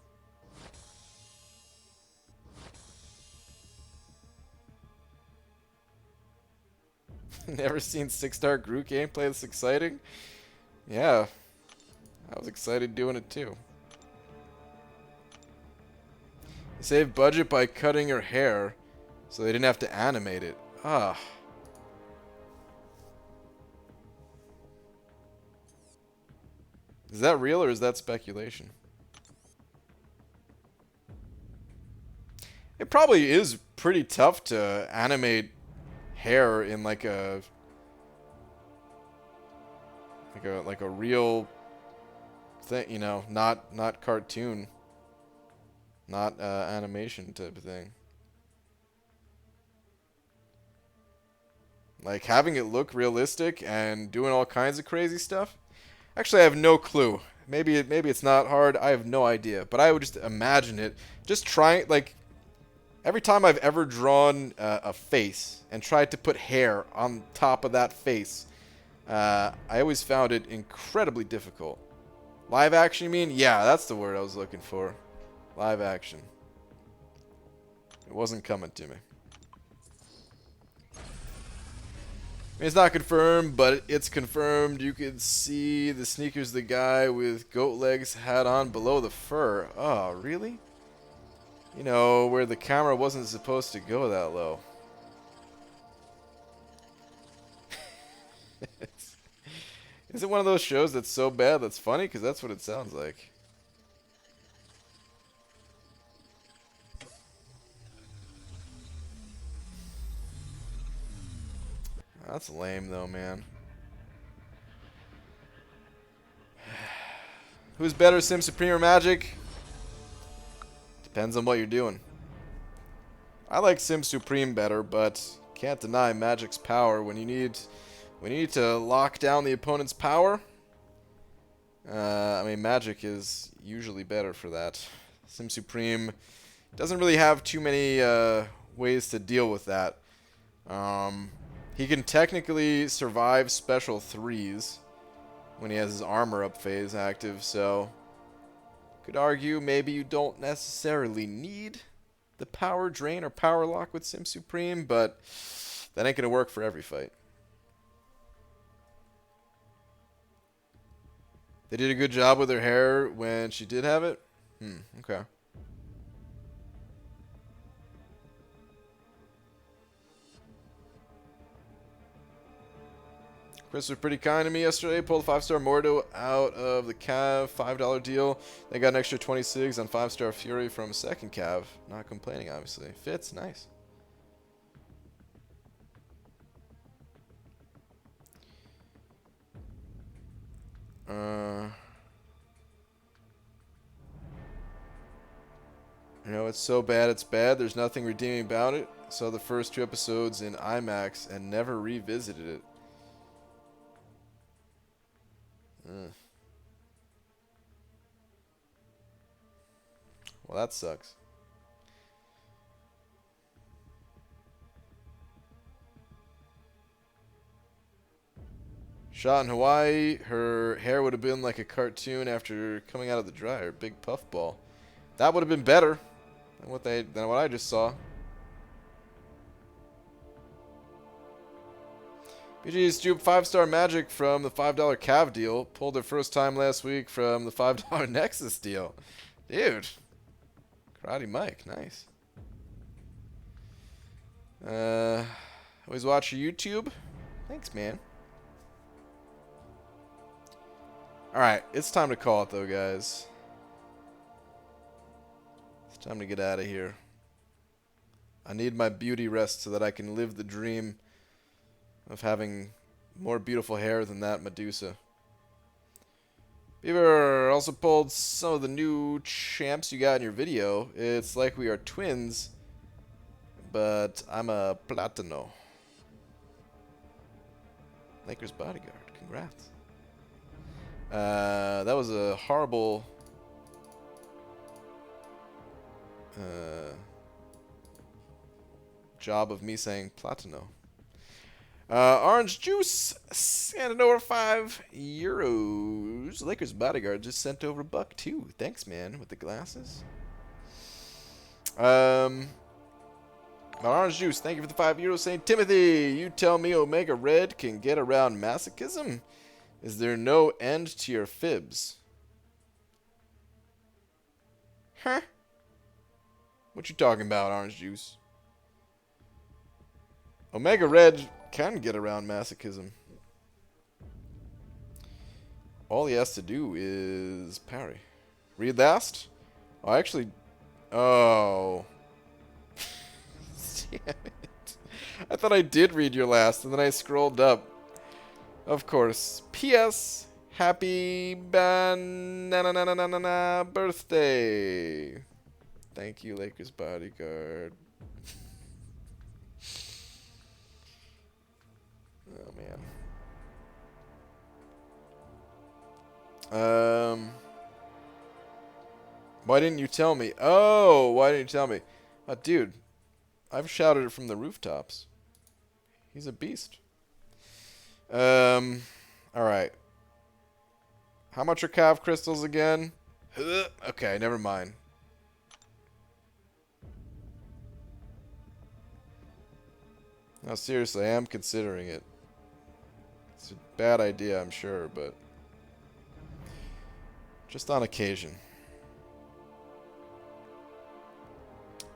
Never seen 6-star Groot gameplay this exciting? Yeah. I was excited doing it too. They saved budget by cutting her hair so they didn't have to animate it. Ah. Is that real or is that speculation? It probably is pretty tough to animate hair in like a real thing, you know, not cartoon, not animation type of thing. Like having it look realistic and doing all kinds of crazy stuff. Actually, I have no clue. Maybe it's not hard. I have no idea. But I would just imagine it. Just trying, like, every time I've ever drawn a face and tried to put hair on top of that face, I always found it incredibly difficult. Live action, you mean? Yeah, that's the word I was looking for. Live action. It wasn't coming to me. It's not confirmed, but it's confirmed. You can see the sneakers the guy with goat legs had on below the fur. Oh, really? You know, where the camera wasn't supposed to go that low. Is it one of those shows that's so bad that's funny? Because that's what it sounds like. That's lame, though, man. Who's better, Sim Supreme or Magic? Depends on what you're doing. I like Sim Supreme better, but can't deny Magic's power when you need to lock down the opponent's power. I mean, Magic is usually better for that. Sim Supreme doesn't really have too many ways to deal with that. He can technically survive special 3s when he has his armor up phase active, so could argue maybe you don't necessarily need the power drain or power lock with Sim Supreme, but that ain't gonna work for every fight. They did a good job with her hair when she did have it? Okay. Chris was pretty kind to me yesterday. Pulled a 5-star Mordo out of the Cav $5 deal. They got an extra 26 on 5-star Fury from a second Cav. Not complaining, obviously. Fits, nice. You know, it's so bad it's bad. There's nothing redeeming about it. Saw the first 2 episodes in IMAX and never revisited it. Well, that sucks. Shot in Hawaii, her hair would have been like a cartoon after coming out of the dryer. Big puffball. That would have been better than what I just saw. BG's duped 5-star Magic from the $5 Cav deal. Pulled their first time last week from the $5 Nexus deal. Dude. Karate Mike, nice. Always watch your YouTube? Thanks, man. Alright, it's time to call it though, guys. It's time to get out of here. I need my beauty rest so that I can live the dream of having more beautiful hair than that Medusa. Beaver also pulled some of the new champs you got in your video. It's like we are twins, but I'm a Platino. Lakers bodyguard. Congrats. That was a horrible job of me saying Platino. Orange juice sent over €5. Lakers bodyguard just sent over $1 Thanks, man, with the glasses. Orange juice, thank you for the €5. St. Timothy, you tell me Omega Red can get around masochism? Is there no end to your fibs? Huh? What you talking about, Orange Juice? Omega Red can get around masochism. All he has to do is parry. Read last? Oh, actually... Oh. Damn it. I thought I did read your last, and then I scrolled up. Of course. P.S. Happy banana birthday. Thank you, Lakers bodyguard. Oh, man. Why didn't you tell me? Oh, why didn't you tell me? Dude, I've shouted it from the rooftops. He's a beast. Alright. How much are Cav crystals again? Okay, never mind. No, seriously, I am considering it. It's a bad idea, I'm sure, but... just on occasion.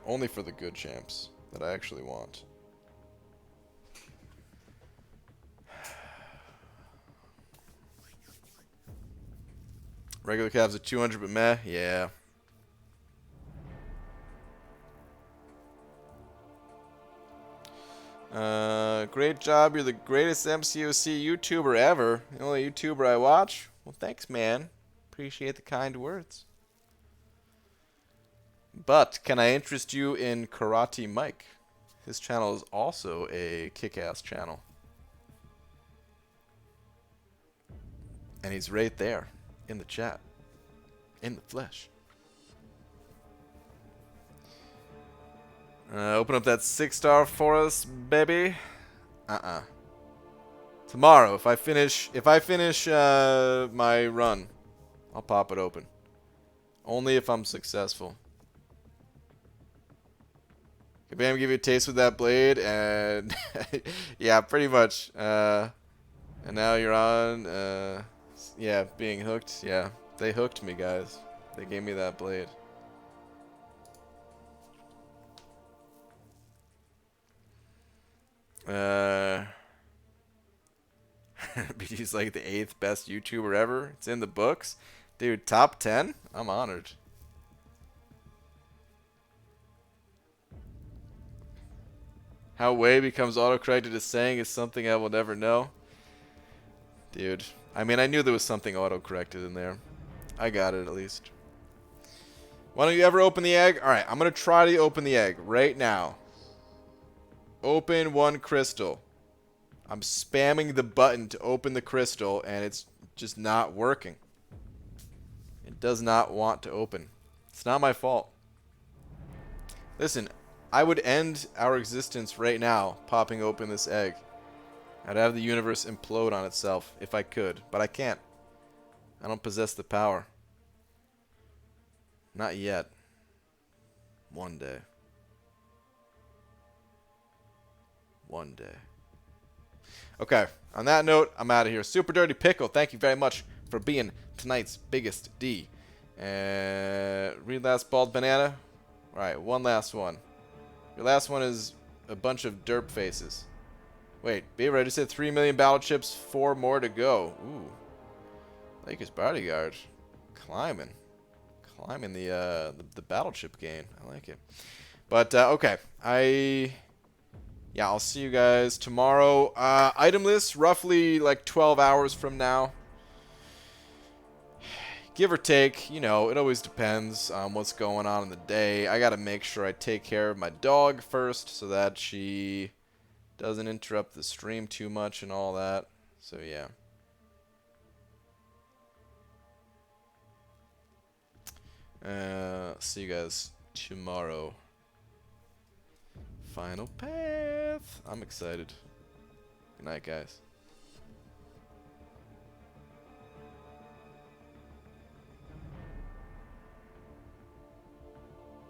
Only for the good champs that I actually want. Regular Cavs at 200, but meh, yeah. Great job. You're the greatest MCOC YouTuber ever. The only YouTuber I watch. Well, thanks, man. Appreciate the kind words. But can I interest you in Karate Mike? His channel is also a kick-ass channel. And he's right there in the chat. In the flesh. Open up that 6-star for us, baby. Tomorrow, if I finish my run, I'll pop it open. Only if I'm successful. Kabam give you a taste with that blade, and yeah, pretty much. And now you're on, yeah, being hooked. Yeah, they hooked me, guys. They gave me that blade. BG's like the 8th best YouTuber ever. It's in the books. Dude, top 10? I'm honored. How way becomes autocorrected as saying is something I will never know. Dude, I mean, I knew there was something autocorrected in there. I got it at least. Why don't you ever open the egg? Alright, I'm going to try to open the egg right now. Open one crystal. I'm spamming the button to open the crystal, and it's just not working. It does not want to open. It's not my fault. Listen, I would end our existence right now popping open this egg. I'd have the universe implode on itself if I could, but I can't. I don't possess the power. Not yet. One day. One day. Okay, on that note, I'm out of here. Super Dirty Pickle, thank you very much for being tonight's biggest D. Read last bald banana. Alright, one last one. Your last one is a bunch of derp faces. Wait, Beaver, I just said 3 million battle chips, 4 more to go. Ooh. Lakers bodyguard. Climbing. Climbing the battle chip gain. I like it. But, okay. Yeah, I'll see you guys tomorrow. Item list, roughly like 12 hours from now. Give or take, you know, it always depends on what's going on in the day. I gotta make sure I take care of my dog first so that she doesn't interrupt the stream too much and all that. So, yeah. See you guys tomorrow. Final path. I'm excited. Good night, guys.